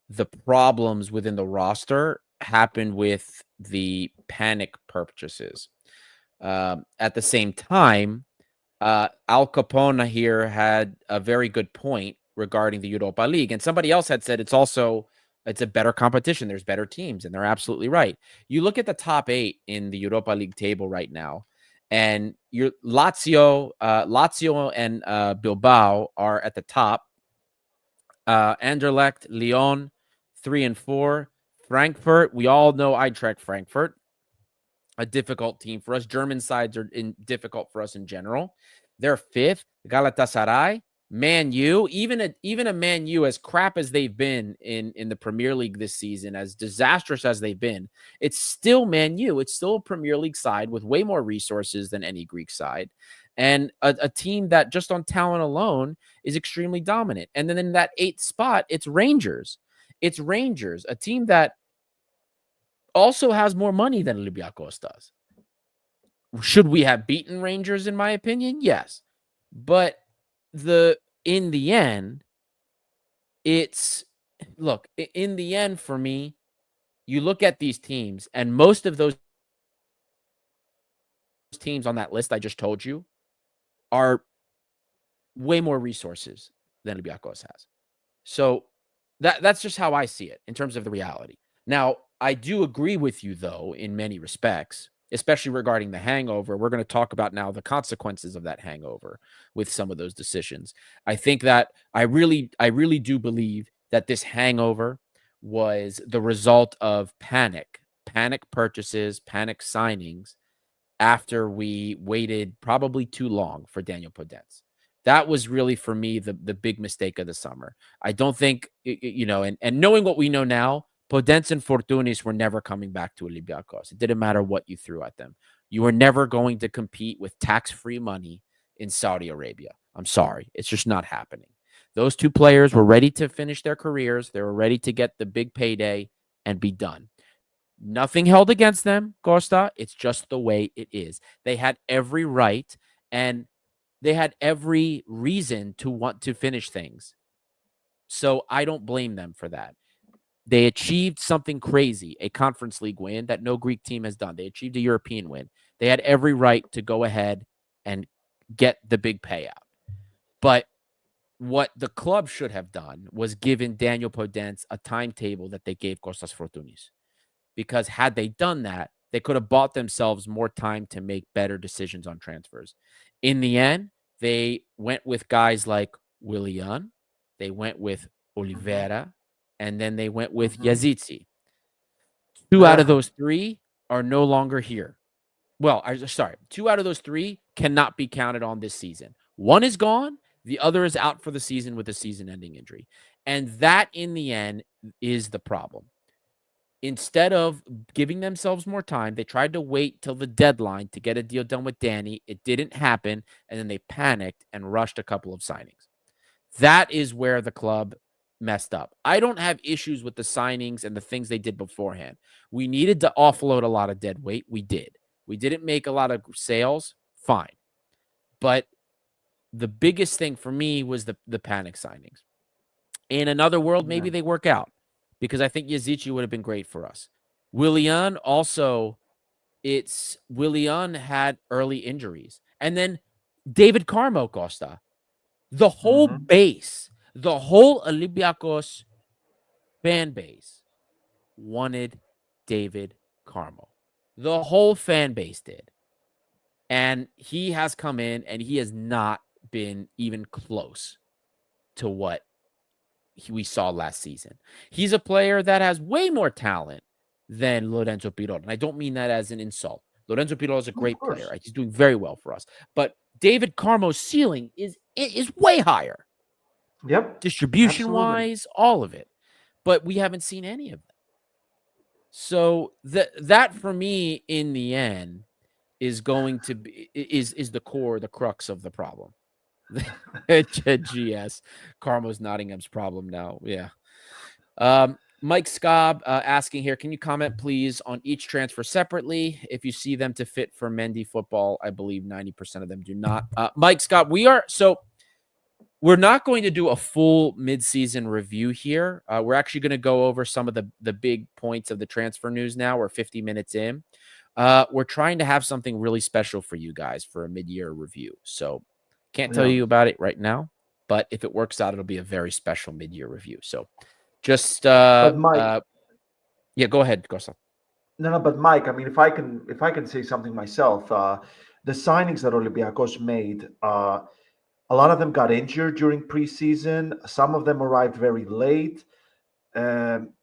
the problems within the roster happened with the panic purchases. At the same time, Al Capone here had a very good point regarding the Europa League. And somebody else had said it's a better competition. There's better teams, and they're absolutely right. You look at the top 8 in the Europa League table right now, and your Lazio and Bilbao are at the top. Anderlecht, Lyon, 3 and 4. Frankfurt, we all know Eintracht Frankfurt, a difficult team for us. German sides are difficult for us in general. They're 5th. Galatasaray, Man U, even a Man U, as crap as they've been in the Premier League this season, as disastrous as they've been, it's still Man U. It's still a Premier League side with way more resources than any Greek side, and a team that just on talent alone is extremely dominant. And then in that 8th spot, it's Rangers. It's Rangers, a team that also has more money than Olympiacos does. Should we have beaten Rangers, in my opinion? Yes. But the in the end, it's look, in the end for me, you look at these teams, and most of those teams on that list I just told you are way more resources than Olympiacos has. So that's just how I see it in terms of the reality. Now, I do agree with you though in many respects, especially regarding the hangover. We're going to talk about now the consequences of that hangover with some of those decisions. I think that I really do believe that this hangover was the result of panic purchases, panic signings after we waited probably too long for Daniel Podence. That was really for me the big mistake of the summer. I don't think and knowing what we know now, Podence and Fortunis were never coming back to Olympiacos. It didn't matter what you threw at them. You were never going to compete with tax-free money in Saudi Arabia. I'm sorry, it's just not happening. Those two players were ready to finish their careers. They were ready to get the big payday and be done. Nothing held against them, Costa. It's just the way it is. They had every right and they had every reason to want to finish things. So I don't blame them for that. They achieved something crazy, a Conference League win that no Greek team has done. They achieved a European win. They had every right to go ahead and get the big payout. But what the club should have done was given Daniel Podence a timetable that they gave Kostas Fortunis. Because had they done that, they could have bought themselves more time to make better decisions on transfers. In the end, they went with guys like Willian, they went with Mhm. Oliveira, and then they went with Mhm. Yazidzi. Two out of Yeah. those three are no longer here. Well, sorry, two out of those three cannot be counted on this season. One is gone, the other is out for the season with a season ending injury. And that, in the end, is the problem. Instead of giving themselves more time, they tried to wait till the deadline to get a deal done with Danny. It didn't happen, and then they panicked and rushed a couple of signings. That is where the club messed up. I don't have issues with the signings and the things they did beforehand. We needed to offload a lot of dead weight. We did. We didn't make a lot of sales. Fine. But the biggest thing for me was the panic signings. In another world, Yeah. maybe they work out because I think Yazici would have been great for us. Willian also, it's Willian had early injuries. And then David Carmo Costa, the whole Mhm. base, the whole Olympiacos fan base wanted David Carmo. The whole fan base did. And he has come in and he has not been even close to what we saw last season. He's a player that has way more talent than Lorenzo Pirot. And I don't mean that as an insult. Lorenzo Pirot is a Of great player. course. Right? He's doing very well for us. But David Carmo's ceiling is way higher, Yep. distribution Absolutely. wise, all of it. But we haven't seen any of that. So that for me, in the end, is going to be is the core, the crux of the problem. GS Carmo's Nottingham's problem now. Yeah. Mike Scobb asking here, can you comment please on each transfer separately? If you see them to fit for Mendy football, I believe 90% of them do not. Mike Scobb, we're not going to do a full midseason review here. We're actually going to go over some of the big points of the transfer news now. We're 50 minutes in. We're trying to have something really special for you guys for a mid-year review. So can't tell Yeah. you about it right now, but if it works out, it'll be a very special mid-year review. So just But Mike, yeah, go ahead, Gosa. no, no, but Mike, I mean, if I can say something myself, the signings that Olympiacos made, a lot of them got injured during preseason. Some of them arrived very late. Um,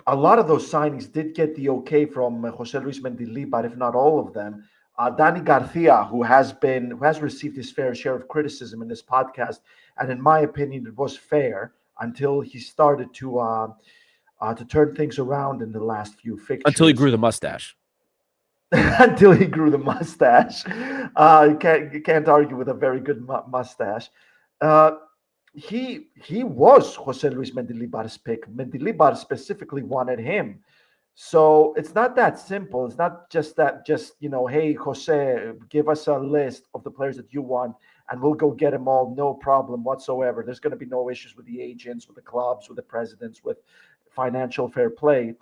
a lot of those signings did get the okay from Jose Luis Mendili, but if not all of them, Danny Garcia, who has received his fair share of criticism in this podcast, and in my opinion, it was fair until he started to turn things around in the last few Until he fixtures. grew the mustache. Until he grew the mustache. You can't argue with a very good mustache. Uh, he was Jose Luis Mendilibar's pick. Mendilibar specifically wanted him. So it's not that simple. It's not just hey Jose, give us a list of the players that you want, and we'll go get them all, no problem whatsoever. There's going to be no issues with the agents, with the clubs, with the presidents, with financial fair play.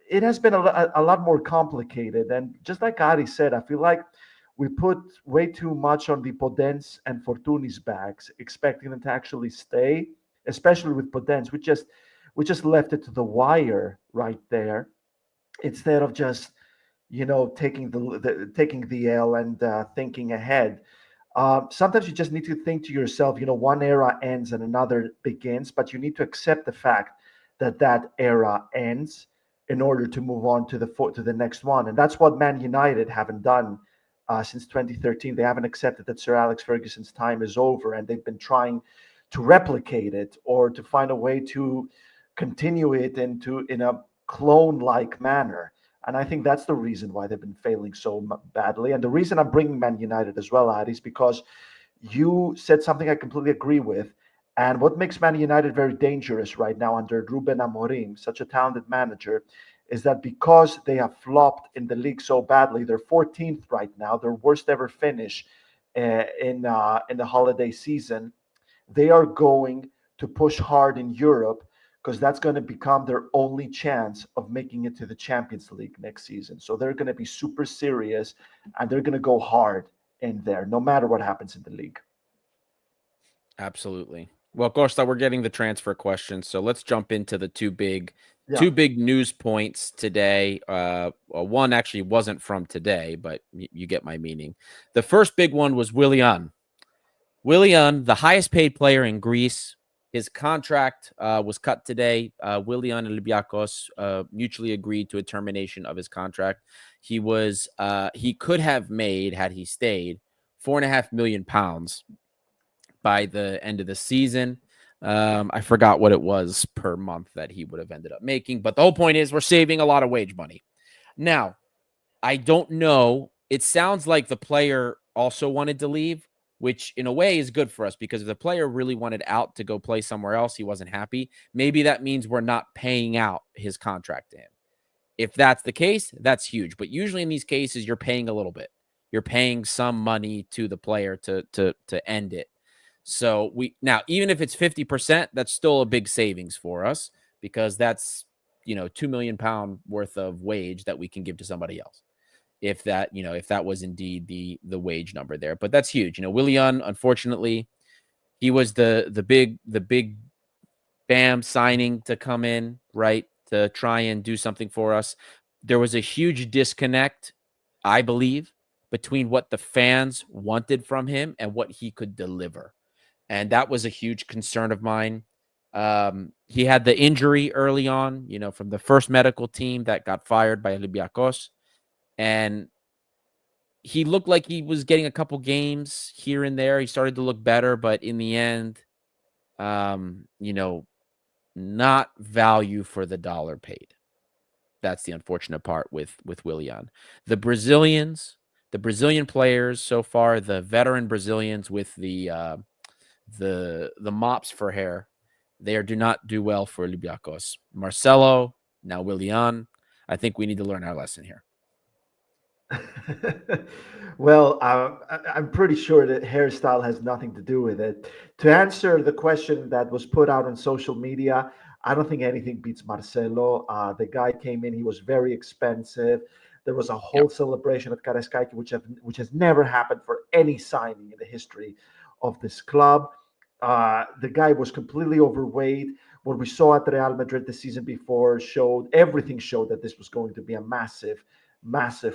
It has been a lot more complicated. And just like Ari said, I feel like we put way too much on the Podence and Fortuni's backs, expecting them to actually stay, especially with Podence. We just left it to the wire right there instead of just taking taking the L and thinking ahead. Sometimes you just need to think to yourself, one era ends and another begins, but you need to accept the fact that that era ends in order to move on to the next one, and that's what Man United haven't done since 2013. They haven't accepted that Sir Alex Ferguson's time is over, and they've been trying to replicate it or to find a way to continue it in a clone-like manner. And I think that's the reason why they've been failing so badly. And the reason I'm bringing Man United as well, Adi, is because you said something I completely agree with. And what makes Man United very dangerous right now under Ruben Amorim, such a talented manager, is that because they have flopped in the league so badly, they're 14th right now, their worst ever finish in the holiday season. They are going to push hard in Europe because that's going to become their only chance of making it to the Champions League next season. So they're going to be super serious and they're going to go hard in there, no matter what happens in the league. Absolutely. Well, Costa, we're getting the transfer questions, so let's jump into the two big news points today. Well, one actually wasn't from today, but you get my meaning. The first big one was Willian. Willian, the highest paid player in Greece. His contract was cut today. Willian and Olympiakos mutually agreed to a termination of his contract. He could have made, had he stayed, £4.5 million by the end of the season. I forgot what it was per month that he would have ended up making. But the whole point is we're saving a lot of wage money. Now, I don't know. It sounds like the player also wanted to leave, which in a way is good for us because if the player really wanted out to go play somewhere else, he wasn't happy. Maybe that means we're not paying out his contract to him. If that's the case, that's huge. But usually in these cases, you're paying a little bit. You're paying some money to the player to end it. So now, even if it's 50%, that's still a big savings for us because that's, £2 million worth of wage that we can give to somebody else. If that was indeed the wage number there, but that's huge. Willian, unfortunately, he was the big bam signing to come in, right, to try and do something for us. There was a huge disconnect, I believe, between what the fans wanted from him and what he could deliver. And that was a huge concern of mine. He had the injury early on, from the first medical team that got fired by Olympiakos. And he looked like he was getting a couple games here and there. He started to look better, but in the end, not value for the dollar paid. That's the unfortunate part with Willian. The Brazilian players so far, the veteran Brazilians with the mops for hair, they do not do well for Olympiacos. Marcelo, now Willian. I think we need to learn our lesson here. Well, I'm pretty sure that hairstyle has nothing to do with it. To answer the question that was put out on social media, I don't think anything beats Marcelo. The guy came in; he was very expensive. There was a whole celebration at Karaiskaki, which has never happened for any signing in the history of this club. The guy was completely overweight. What we saw at Real Madrid the season before showed that this was going to be a massive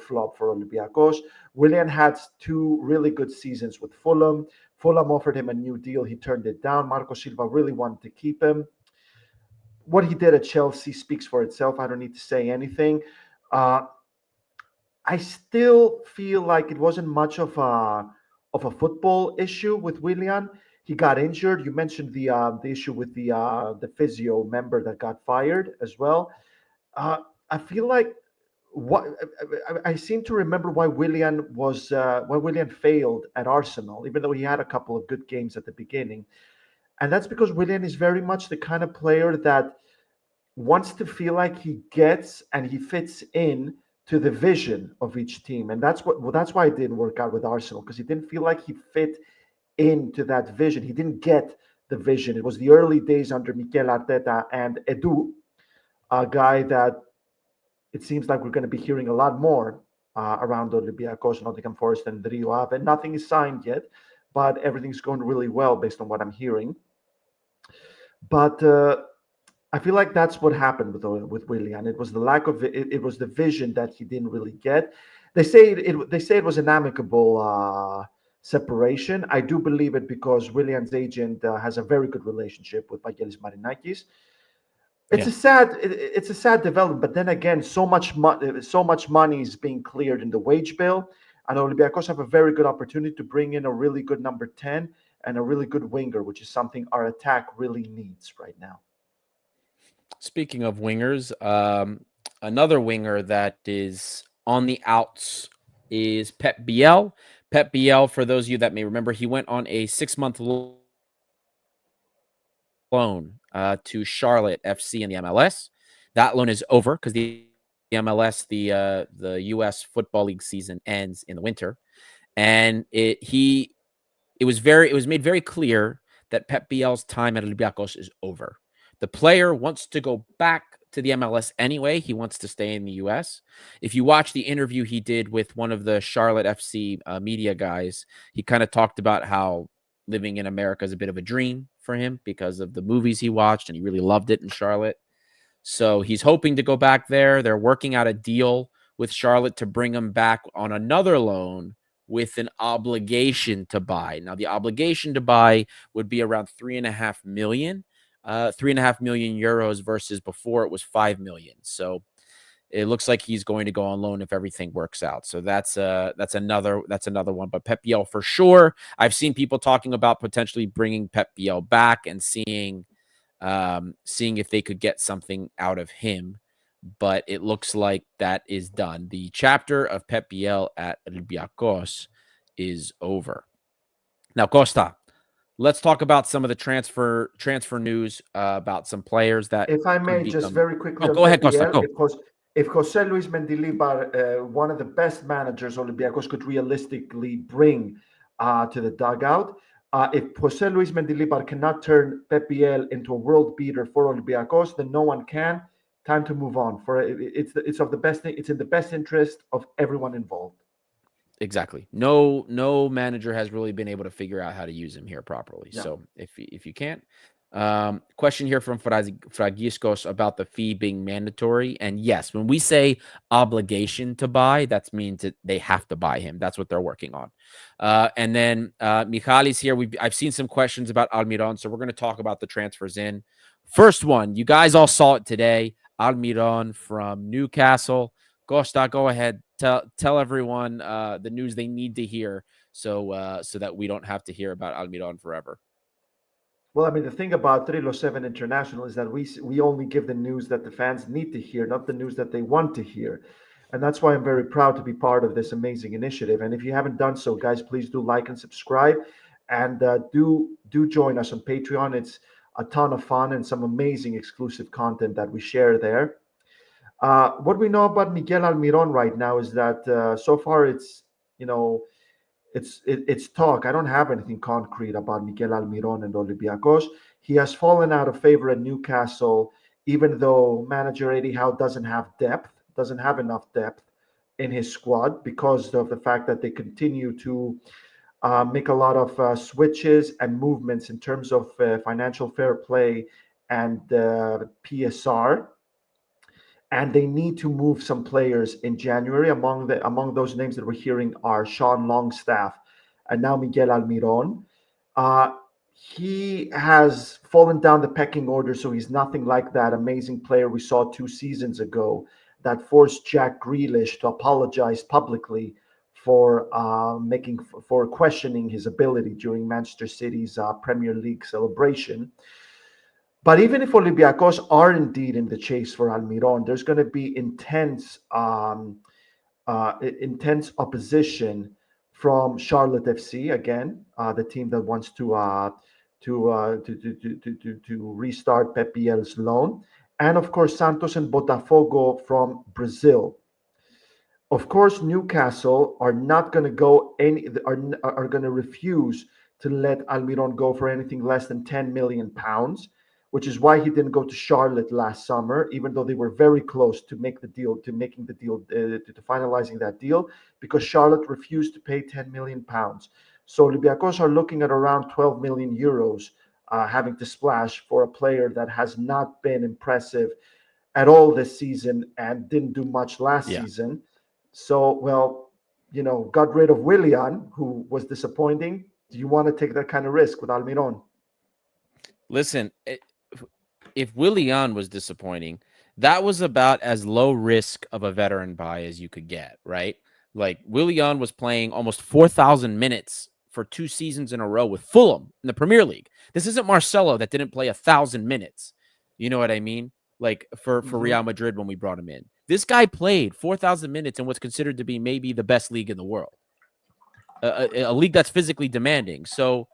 flop for Olympiacos. Willian had two really good seasons with Fulham. Fulham offered him a new deal. He turned it down. Marco Silva really wanted to keep him. What he did at Chelsea speaks for itself. I don't need to say anything. I still feel like it wasn't much of a football issue with Willian. He got injured. You mentioned the issue with the physio member that got fired as well. I feel like what I seem to remember why Willian failed at Arsenal, even though he had a couple of good games at the beginning, and that's because Willian is very much the kind of player that wants to feel like he gets and he fits in to the vision of each team, and that's why it didn't work out with Arsenal because he didn't feel like he fit into that vision. He didn't get the vision. It was the early days under Mikel Arteta and Edu, a guy that it seems like we're going to be hearing a lot more around Olympiacos, Nottingham Forest, and Rio Ave. Nothing is signed yet, but everything's going really well based on what I'm hearing. But I feel like that's what happened with Willian. It was the lack of it was the vision that he didn't really get. They say it was an amicable separation. I do believe it because Willian's agent has a very good relationship with Vangelis Marinakis. It's Yeah. a sad development. But then again, so much money is being cleared in the wage bill, and Olympiacos have a very good opportunity to bring in a really good number 10 and a really good winger, which is something our attack really needs right now. Speaking of wingers, another winger that is on the outs is Pep Biel. Pep Biel, for those of you that may remember, he went on a 6-month loan to Charlotte FC in the MLS. That loan is over because the MLS, the U.S. Football League season ends in the winter, and it was made very clear that Pep Biel's time at Olympiacos is over. The player wants to go back to the MLS anyway. He wants to stay in the U.S. If you watch the interview he did with one of the Charlotte FC media guys, he kind of talked about how living in America is a bit of a dream for him because of the movies he watched, and he really loved it in Charlotte. So he's hoping to go back there. They're working out a deal with Charlotte to bring him back on another loan with an obligation to buy. Now, the obligation to buy would be around 3.5 million. 3.5 million euros versus before it was 5 million. So it looks like he's going to go on loan if everything works out. So that's another one. But Pep Biel for sure. I've seen people talking about potentially bringing Pep Biel back and seeing if they could get something out of him. But it looks like that is done. The chapter of Pep Biel at Olympiacos is over. Now, Costa, let's talk about some of the transfer news about some players that If I could may, just become. very quickly Oh, on go ahead, Costa. Biel, Go. if Jose Luis Mendilibar, one of the best managers Olympiacos could realistically bring to the dugout, if Jose Luis Mendilibar cannot turn Pep Biel into a world beater for Olympiacos, then no one can. Time to move on. It's of the best thing. It's in the best interest of everyone involved. Exactly. No manager has really been able to figure out how to use him here properly. Yeah. So if you can't, question here from Fragiscos about the fee being mandatory. And yes, when we say obligation to buy, that means that they have to buy him. That's what they're working on. And then Michali's here. I've seen some questions about Almiron, so we're going to talk about the transfers in. First one, you guys all saw it today. Almiron from Newcastle. Costa, go ahead. Tell everyone the news they need to hear so that we don't have to hear about Almiron forever. Well, I mean, the thing about 307 International is that we only give the news that the fans need to hear, not the news that they want to hear. And that's why I'm very proud to be part of this amazing initiative. And if you haven't done so, guys, please do like and subscribe. And do join us on Patreon. It's a ton of fun and some amazing exclusive content that we share there. What we know about Miguel Almiron right now is that so far it's talk. I don't have anything concrete about Miguel Almiron and Olympiacos. He has fallen out of favor at Newcastle, even though manager Eddie Howe doesn't have enough depth in his squad because of the fact that they continue to make a lot of switches and movements in terms of financial fair play and PSR. And they need to move some players in January. Among those names that we're hearing are Sean Longstaff and now Miguel Almiron. He has fallen down the pecking order, so he's nothing like that amazing player we saw 2 seasons ago that forced Jack Grealish to apologize publicly for questioning his ability during Manchester City's Premier League celebration. But even if Olympiacos are indeed in the chase for Almiron, there's going to be intense opposition from Charlotte FC again, the team that wants to restart Pep Biel's loan, and of course Santos and Botafogo from Brazil. Of course, Newcastle are not going to are going to refuse to let Almiron go for anything less than 10 million pounds, which is why he didn't go to Charlotte last summer, even though they were very close to making the deal, to finalizing that deal, because Charlotte refused to pay 10 million pounds. So Olympiacos are looking at around 12 million euros having to splash for a player that has not been impressive at all this season and didn't do much last Yeah. season. So, well, got rid of Willian, who was disappointing. Do you want to take that kind of risk with Almiron? Listen, if Willian was disappointing, that was about as low risk of a veteran buy as you could get, right? Like Willian was playing almost 4,000 minutes for 2 seasons in a row with Fulham in the Premier League. This isn't Marcelo that didn't play 1,000 minutes. You know what I mean? Like for Real Madrid when we brought him in. This guy played 4,000 minutes in what's considered to be maybe the best league in the world, a league that's physically demanding. So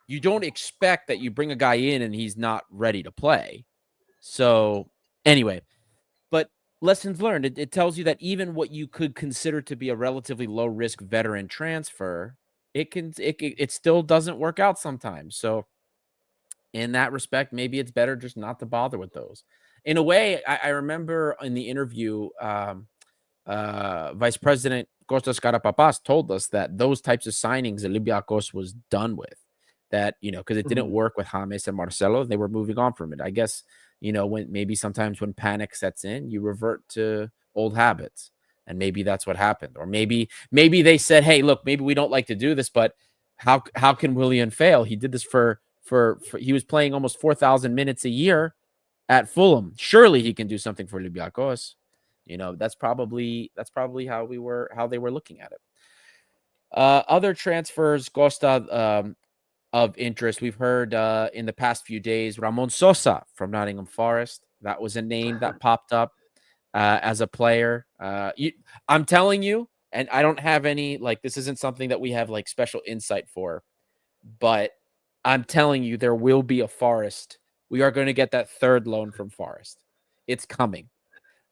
you don't expect that you bring a guy in and he's not ready to play. So anyway, but lessons learned. It tells you that even what you could consider to be a relatively low risk veteran transfer, it still doesn't work out sometimes. So in that respect, maybe it's better just not to bother with those. In a way, I remember in the interview, Vice President Costas Karapapas told us that those types of signings Olympiakos was done with. That, because it didn't work with James and Marcelo, they were moving on from it. I guess, when sometimes when panic sets in, you revert to old habits. And maybe that's what happened. Or maybe they said, hey, look, maybe we don't like to do this, but how can Willian fail? He did this for he was playing almost 4,000 minutes a year at Fulham. Surely he can do something for Olympiacos. That's probably how they were looking at it. Other transfers, Costa, of interest. We've heard in the past few days, Ramon Sosa from Nottingham Forest. That was a name that popped up as a player. I'm telling you, and I don't have any, this isn't something that we have special insight for, but I'm telling you, there will be a Forest. We are going to get that third loan from Forest. It's coming.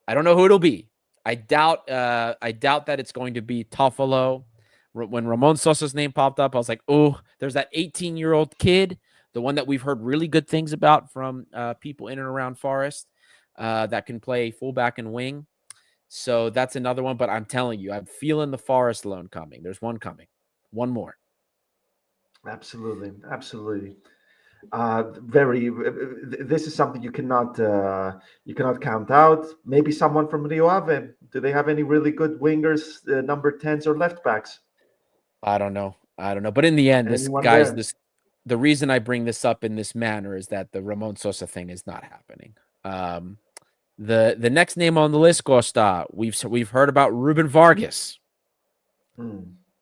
I don't know who it'll be. I doubt that it's going to be Toffolo. When Ramon Sosa's name popped up, I was like, oh, there's that 18-year-old kid, the one that we've heard really good things about from people in and around Forest, that can play fullback and wing. So that's another one. But I'm telling you, I'm feeling the Forest loan coming. There's one coming. One more. Absolutely. This is something you cannot count out. Maybe someone from Rio Ave. Do they have any really good wingers, number 10s or left backs? I don't know. But in the end, the reason I bring this up in this manner is that the Ramon Sosa thing is not happening. The next name on the list, Costa, we've heard about Ruben Vargas.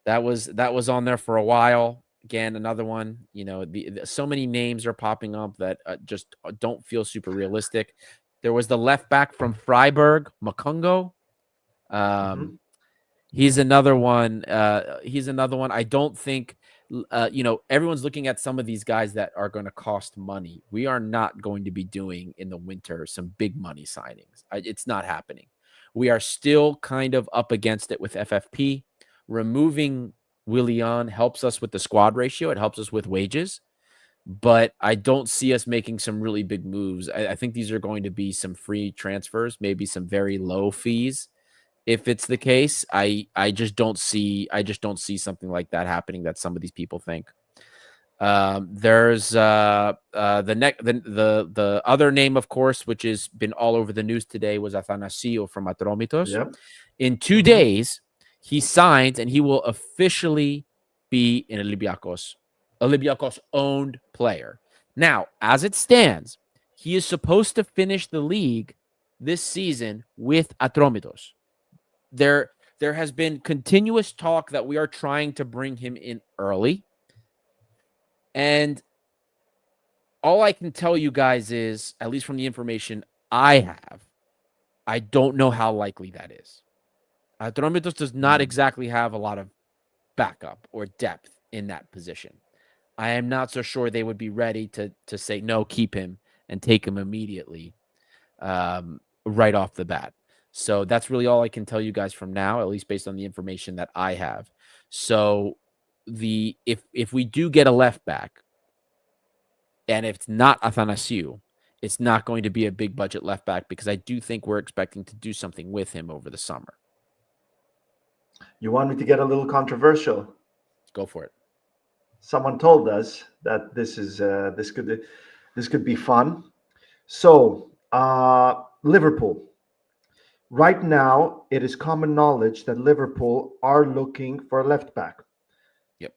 That was on there for a while. Again, another one. So many names are popping up that just don't feel super realistic. There was the left back from Freiburg, Makungo. He's another one. I don't think, everyone's looking at some of these guys that are going to cost money. We are not going to be doing in the winter some big money signings. It's not happening. We are still kind of up against it with FFP. Removing Willian helps us with the squad ratio. It helps us with wages. But I don't see us making some really big moves. I think these are going to be some free transfers, maybe some very low fees. If it's the case, I just don't see something like that happening that some of these people think. There's the other name, of course, which has been all over the news today, was Athanasio from Atromitos. Yep. In 2 days, he signs and he will officially be an Olympiakos owned player. Now, as it stands, he is supposed to finish the league this season with Atromitos. There has been continuous talk that we are trying to bring him in early. And all I can tell you guys is, at least from the information I have, I don't know how likely that is. Atromitos does not exactly have a lot of backup or depth in that position. I am not so sure they would be ready to say, no, keep him and take him immediately right off the bat. So that's really all I can tell you guys from now, at least based on the information that I have. So if we do get a left back, and if it's not Athanasiou, it's not going to be a big budget left back because I do think we're expecting to do something with him over the summer. You want me to get a little controversial? Go for it. Someone told us that this could be fun. So Liverpool. Right now, it is common knowledge that Liverpool are looking for a left back. Yep.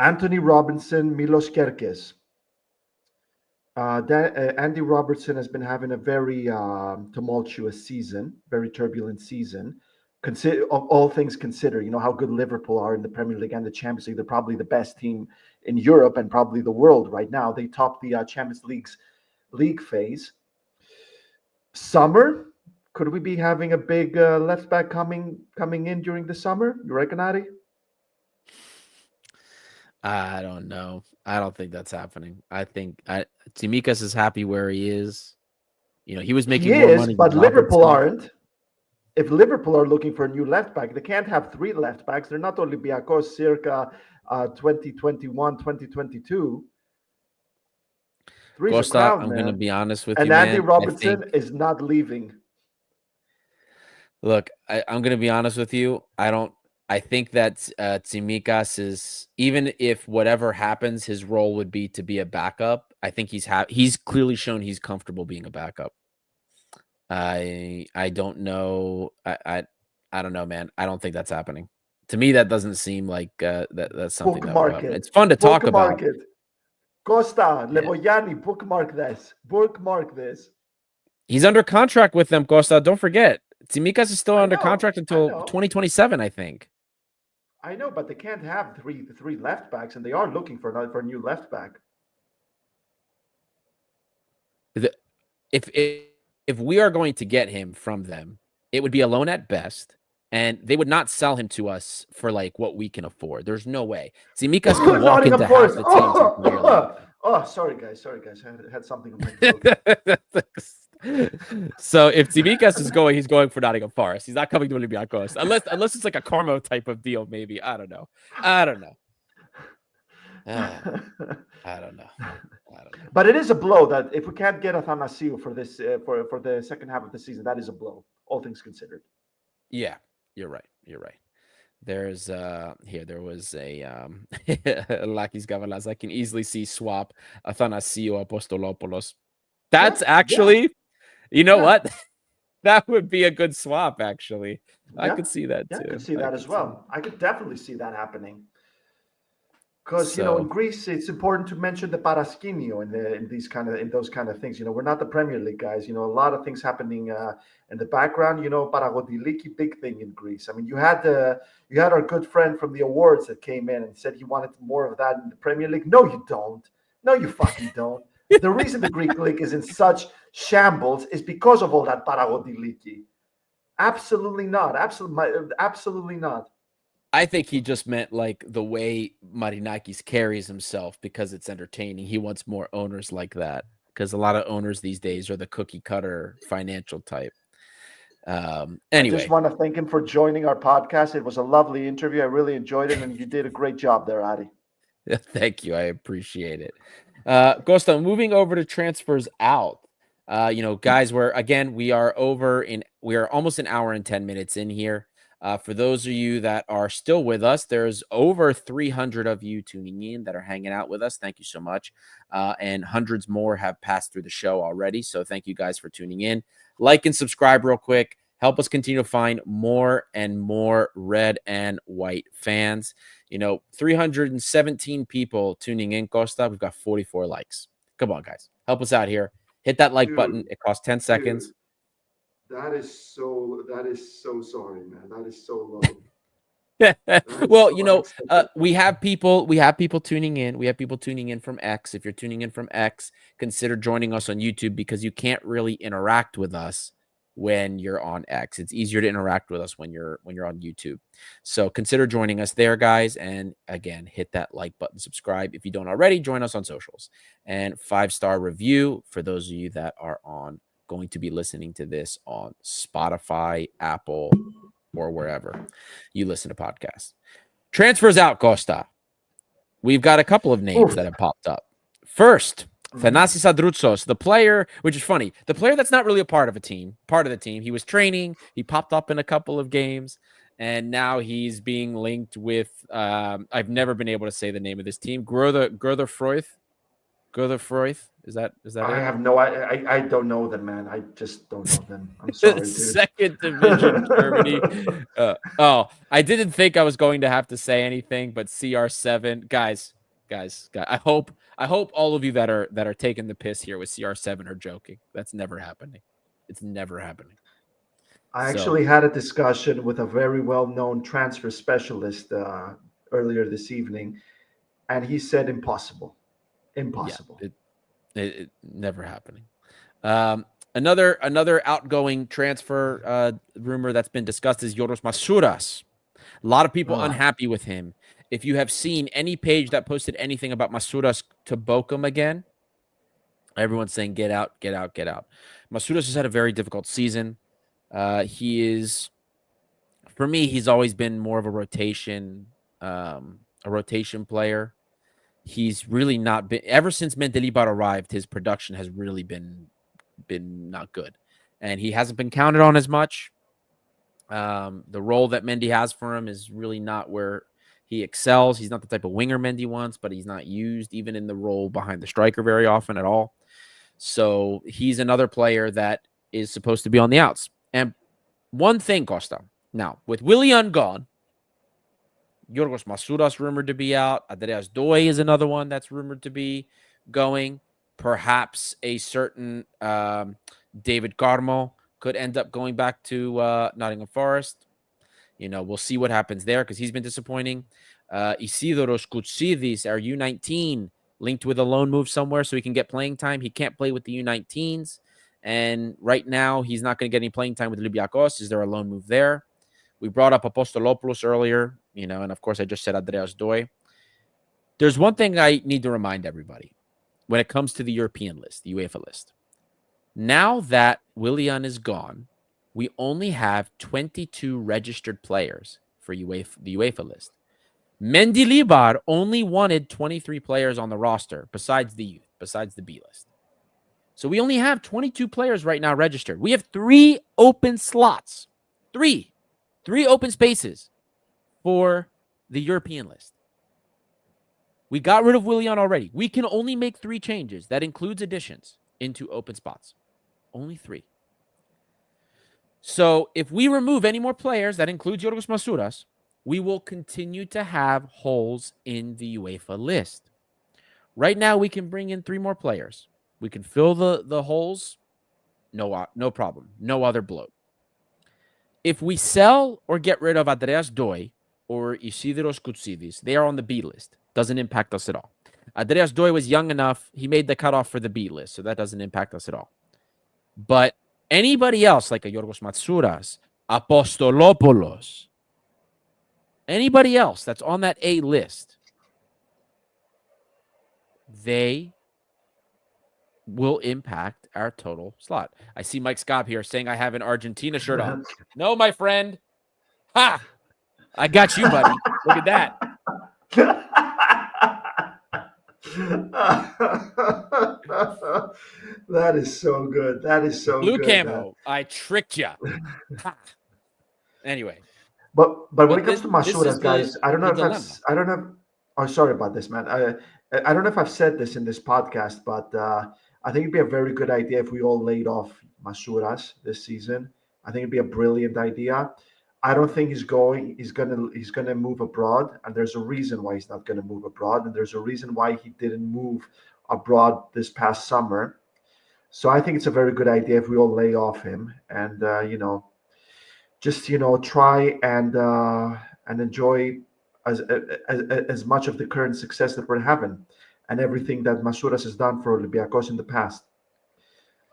Anthony Robinson, Milos Kerkez. Andy Robertson has been having a very tumultuous season, very turbulent season. All things considered, you know how good Liverpool are in the Premier League and the Champions League. They're probably the best team in Europe and probably the world right now. They top the Champions League phase. Summer, could we be having a big left back coming in during the summer? You reckon, Adi? I don't know. I don't think that's happening. I think Tsimikas is happy where he is. You know, he was making more money. But Liverpool aren't. If Liverpool are looking for a new left back, they can't have three left backs. They're not olympiakos circa 2021, 2022. Costa, I'm going to be honest with you, and Andy Robertson is not leaving. Look, I'm going to be honest with you. I think that Tsimikas is, even if whatever happens, his role would be to be a backup. I think he's clearly shown he's comfortable being a backup. I don't know. I don't know, man. I don't think that's happening. To me, that doesn't seem like that's something it's fun to talk about. Costa, Leboyani, bookmark this. Bookmark this. He's under contract with them, Costa. Don't forget. Tsimikas is still under contract until 2027, I think. I know, but they can't have three left backs, and they are looking for a new left back. If we are going to get him from them, it would be a loan at best, and they would not sell him to us for like what we can afford. There's no way. Tsimikas can walk into half the teams. Oh, sorry guys. I had something on my throat. So if Tsimikas is going, he's going for Nottingham Forest. He's not coming to Olympiacos unless it's like a Carmo type of deal. Maybe I don't know. But it is a blow that if we can't get Athanasiou for this for the second half of the season, that is a blow, all things considered. Yeah, you're right. There's there was a Lakis Gavalas. I can easily see swap Athanasiou Apostolopoulos. That's actually, you know what? That would be a good swap, actually. I could see that too. I could see that as well. I could definitely see that happening. Because in Greece, it's important to mention the paraskinio in those kind of things. We're not the Premier League guys. A lot of things happening in the background. Paragodiliki, big thing in Greece. I mean, you had our good friend from the awards that came in and said he wanted more of that in the Premier League. No, you don't. No, you fucking don't. The reason the Greek league is in such shambles is because of all that paragodiliki. Absolutely not. Absolutely not. I think he just meant like the way Marinakis carries himself because it's entertaining. He wants more owners like that because a lot of owners these days are the cookie cutter financial type. Anyway, I just want to thank him for joining our podcast. It was a lovely interview. I really enjoyed it, and you did a great job there, Adi. Thank you. I appreciate it. Costa, moving over to transfers out. Guys, we are almost an hour and 10 minutes in here. For those of you that are still with us, there's over 300 of you tuning in that are hanging out with us. Thank you so much. And hundreds more have passed through the show already. So thank you guys for tuning in. Like and subscribe real quick. Help us continue to find more and more red and white fans. 317 people tuning in, Costa. We've got 44 likes. Come on, guys. Help us out here. Hit that like button. It costs 10 seconds. That is so sorry, man. That is so low. Well, we have people tuning in. We have people tuning in from X. If you're tuning in from X, consider joining us on YouTube because you can't really interact with us when you're on X. It's easier to interact with us when you're on YouTube. So consider joining us there, guys. And again, hit that like button, subscribe. If you don't already, join us on socials and 5-star review for those of you that are going to be listening to this on Spotify, Apple, or wherever you listen to podcasts. Transfers out, Costa. we've got a couple of names that have popped up. First, Thanasis Adroutsos, the player, which is funny, the player that's not really a part of the team. He was training. He popped up in a couple of games, and now he's being linked with, I've never been able to say the name of this team. Gerther Freuth. Is that I it? have no, I don't know them, man. I just don't know them. I'm sorry, dude. Second division Germany. I didn't think I was going to have to say anything, but CR7, guys. I hope all of you that are taking the piss here with CR7 are joking. That's never happening. It's never happening. I actually had a discussion with a very well-known transfer specialist earlier this evening, and he said impossible. Impossible. Yeah, it never happening. Another outgoing transfer rumor that's been discussed is Yoros Masouras. A lot of people unhappy with him. If you have seen any page that posted anything about Masouras to Bochum again, everyone's saying get out. Masouras has had a very difficult season. He is, for me, he's always been more of a rotation player. He's really not been, ever since Mendilibar arrived, his production has really been not good, and he hasn't been counted on as much. The role that Mendy has for him is really not where he excels. He's not the type of winger Mendy wants, but he's not used even in the role behind the striker very often at all. So he's another player that is supposed to be on the outs. And one thing, Costa, now with Willian gone, Yorgos Masouras rumored to be out. Andreas Doi is another one that's rumored to be going. Perhaps a certain David Carmo could end up going back to Nottingham Forest. We'll see what happens there because he's been disappointing. Isidoros Koutsidis, our U19, linked with a loan move somewhere so he can get playing time. He can't play with the U19s. And right now, he's not going to get any playing time with Olympiakos. Is there a loan move there? We brought up Apostolopoulos earlier, and of course, I just said Andreas Doi. There's one thing I need to remind everybody when it comes to the European list, the UEFA list. Now that Willian is gone, we only have 22 registered players for the UEFA list. Mendilibar only wanted 23 players on the roster besides the youth, besides the B list. So we only have 22 players right now registered. We have 3 open slots. 3 open spaces for the European list. We got rid of Willian already. We can only make 3 changes. That includes additions into open spots. Only 3. So if we remove any more players, that includes Yorgos Masouras, we will continue to have holes in the UEFA list. Right now, we can bring in 3 more players. We can fill the holes. No problem. No other bloat. If we sell or get rid of Andreas Doi or Isidoros Koutsidis, they are on the B list. Doesn't impact us at all. Andreas Doi was young enough. He made the cutoff for the B list, so that doesn't impact us at all. But anybody else, like a Yorgos Masouras, Apostolopoulos, anybody else that's on that A list, they will impact our total slot. I see Mike Scobb here saying I have an Argentina shirt on. No, my friend. Ha! I got you, buddy. Look at that. That is so good. That is so Blue good. Camo. I tricked you. Anyway. But when it comes to Masouras, guys, I don't know. Oh, sorry about this, man. I don't know if I've said this in this podcast, but I think it'd be a very good idea if we all laid off Masouras this season. I think it'd be a brilliant idea. I don't think he's gonna move abroad, and there's a reason why he's not gonna move abroad, and there's a reason why he didn't move abroad this past summer. So I think it's a very good idea if we all lay off him and just try and enjoy as much of the current success that we're having and everything that Masouras has done for Olympiakos in the past.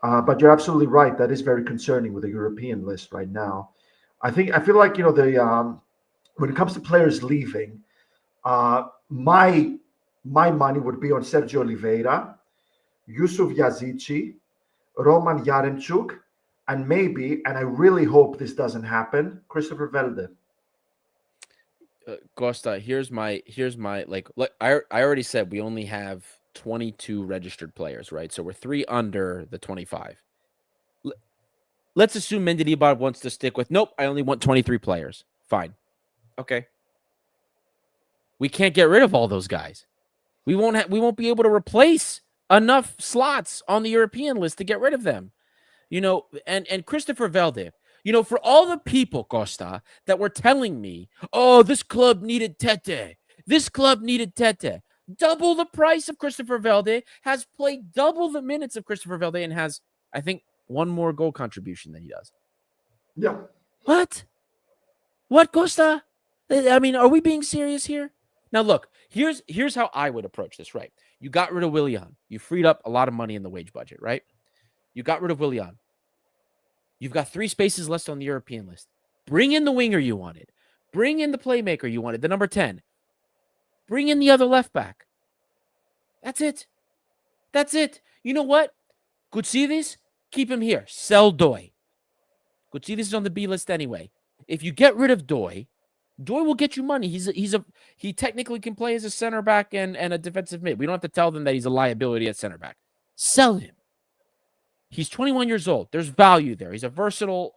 But you're absolutely right. That is very concerning with the European list right now. I feel like when it comes to players leaving, my money would be on Sergio Oliveira, Yusuf Yazici, Roman Yaremchuk, and maybe, and I really hope this doesn't happen, Christopher Velde. Costa, here's my I already said we only have 22 registered players, right? So we're 3 under the 25. Let's assume Mendilibar wants to stick with, nope, I only want 23 players. Fine. Okay. We can't get rid of all those guys. We won't be able to replace enough slots on the European list to get rid of them. And Christopher Velde, for all the people, Costa, that were telling me, oh, this club needed Tete. This club needed Tete. Double the price of Christopher Velde, has played double the minutes of Christopher Velde, and has, I think, one more goal contribution than he does. Yeah. What? What, Costa? I mean, are we being serious here? Now, look, here's how I would approach this, right? You got rid of Willian. You freed up a lot of money in the wage budget, right? You got rid of Willian. You've got 3 spaces left on the European list. Bring in the winger you wanted. Bring in the playmaker you wanted, the number 10. Bring in the other left back. That's it. That's it. You know what? Gutsidis, keep him here. Sell Doi. Gutsidis is on the B list anyway. If you get rid of Doi will get you money. He technically can play as a center back and a defensive mid. We don't have to tell them that he's a liability at center back. Sell him. He's 21 years old. There's value there. He's a versatile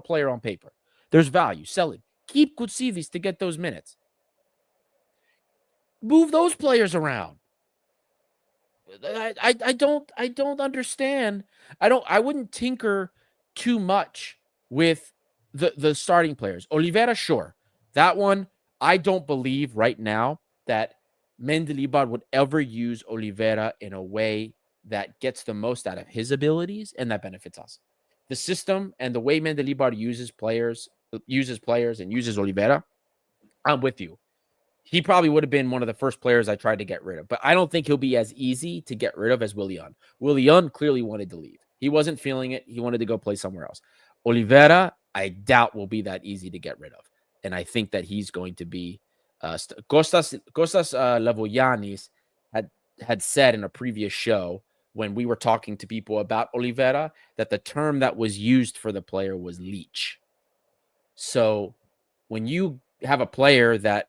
player on paper. There's value. Sell him. Keep Gutsidis to get those minutes. Move those players around. I don't understand. I wouldn't tinker too much with the starting players. Oliveira, sure. That one, I don't believe right now that Mendilibar would ever use Oliveira in a way that gets the most out of his abilities and that benefits us. The system and the way Mendilibar uses players and uses Oliveira, I'm with you. He probably would have been one of the first players I tried to get rid of, but I don't think he'll be as easy to get rid of as Willian. Willian clearly wanted to leave. He wasn't feeling it. He wanted to go play somewhere else. Oliveira, I doubt will be that easy to get rid of. And I think that he's going to be Kostas Levoyanis had said in a previous show when we were talking to people about Oliveira that the term that was used for the player was leech. So when you have a player that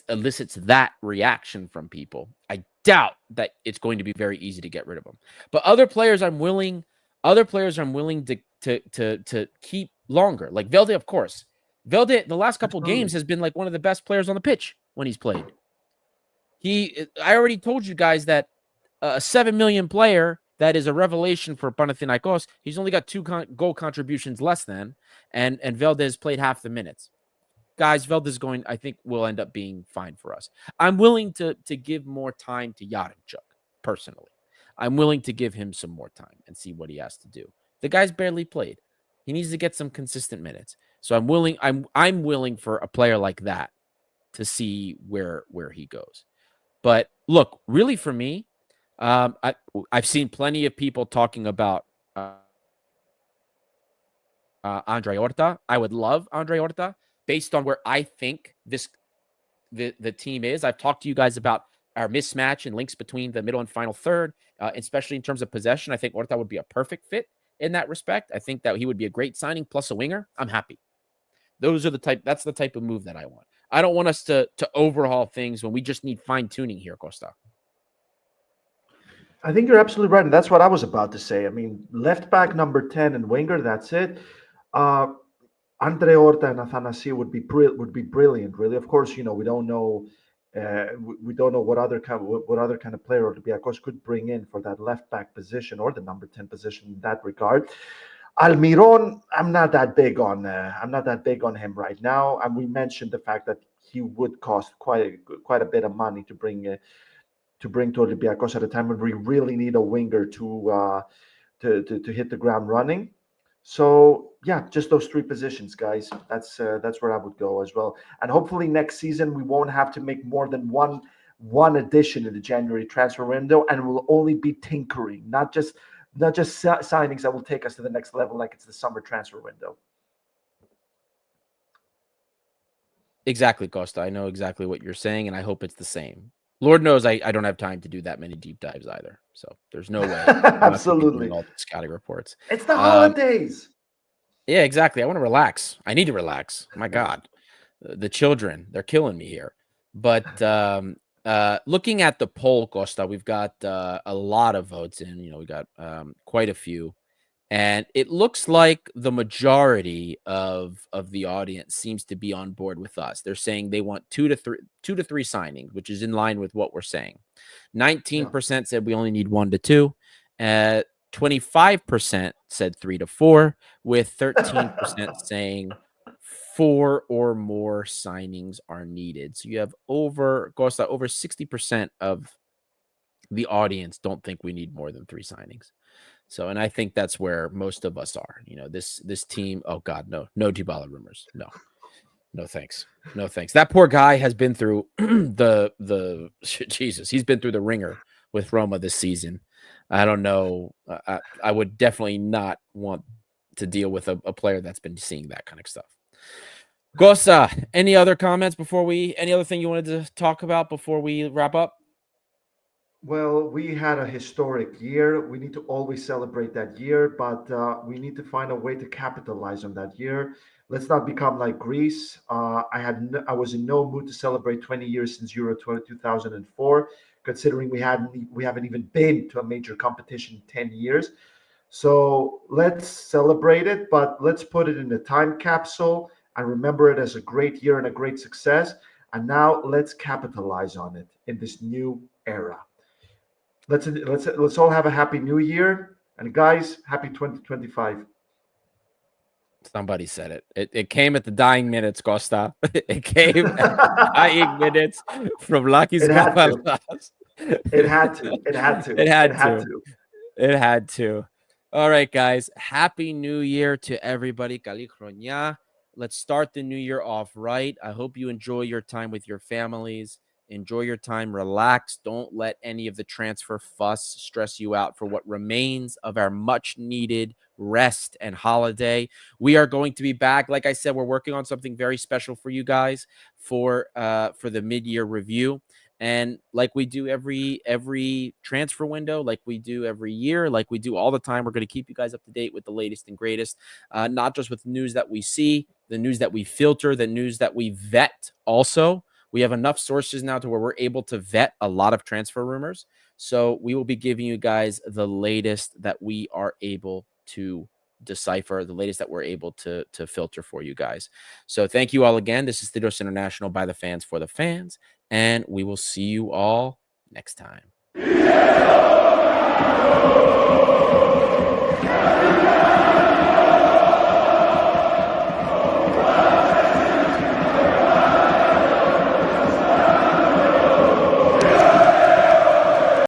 elicits that reaction from people, I doubt that it's going to be very easy to get rid of them. But other players I'm willing to keep longer. Like Velde, of course. Velde, the last couple games, has been like one of the best players on the pitch when he's played. I already told you guys that a 7 million player that is a revelation for Panathinaikos, he's only got 2 goal contributions less than, and Velde has played half the minutes. Guys, Velda's I think will end up being fine for us. I'm willing to give more time to Yaremchuk, personally. I'm willing to give him some more time and see what he has to do. The guy's barely played. He needs to get some consistent minutes. So I'm willing for a player like that to see where he goes. But look, really for me, I've seen plenty of people talking about Andre Horta. I would love Andre Horta based on where I think the team is. I've talked to you guys about our mismatch and links between the middle and final third, especially in terms of possession. I think Horta would be a perfect fit in that respect. I think that he would be a great signing plus a winger. I'm happy. That's the type of move that I want. I don't want us to overhaul things when we just need fine tuning here, Costa. I think you're absolutely right, and that's what I was about to say. I mean, left back, number 10, and winger. That's it. Andre Horta and Athanasi would be brilliant. Really, of course, we don't know. We don't know what other kind of player Olympiacos could bring in for that left back position or the number 10 position in that regard. Almiron, I'm not that big on him right now, and we mentioned the fact that he would cost quite a bit of money to bring to Olympiacos at a time when we really need a winger to hit the ground running. So yeah, just those 3 positions, guys. That's where I would go as well. And hopefully next season we won't have to make more than one addition in the January transfer window, and we'll only be tinkering, not just signings that will take us to the next level like it's the summer transfer window. Exactly, Costa. I know exactly what you're saying, and I hope it's the same. Lord knows I don't have time to do that many deep dives either. So there's no way. Absolutely. All the scouting reports. It's the holidays. Yeah, exactly. I want to relax. I need to relax. My God. the children, they're killing me here. But looking at the poll, Costa, we've got a lot of votes in. We got quite a few. And it looks like the majority of the audience seems to be on board with us. They're saying they want two to three signings, which is in line with what we're saying. 19% said we only need 1 to 2. 25% said 3 to 4, with 13% saying 4 or more signings are needed. So you have over 60% of the audience don't think we need more than 3 signings. So, and I think that's where most of us are. This team. Oh God, no Dybala rumors. No thanks. No thanks. That poor guy has been through the Jesus. He's been through the ringer with Roma this season. I don't know. I would definitely not want to deal with a player that's been seeing that kind of stuff. Gosa, any other comments any other thing you wanted to talk about before we wrap up? Well, we had a historic year. We need to always celebrate that year, but we need to find a way to capitalize on that year. Let's not become like Greece. I was in no mood to celebrate 20 years since Euro 2004, considering we haven't even been to a major competition in 10 years. So let's celebrate it, but let's put it in a time capsule and remember it as a great year and a great success. And now let's capitalize on it in this new era. Let's all have a happy new year, and guys, happy 2025. Somebody said it. It came at the dying minutes, Costa. It came at the dying minutes from Lucky Scavalas. It had to. It had to. It had to. It had to. All right, guys. Happy New Year to everybody. Kalikronya. Let's start the new year off right. I hope you enjoy your time with your families. Enjoy your time. Relax. Don't let any of the transfer fuss stress you out for what remains of our much needed rest and holiday. We are going to be back. Like I said, we're working on something very special for you guys for the mid-year review. And like we do every transfer window, like we do every year, like we do all the time, we're going to keep you guys up to date with the latest and greatest, not just with news that we see, the news that we filter, the news that we vet also. We have enough sources now to where we're able to vet a lot of transfer rumors. So we will be giving you guys the latest that we are able to decipher, the latest that we're able to filter for you guys. So thank you all again. This is Thedos International, by the fans for the fans, and we will see you all next time.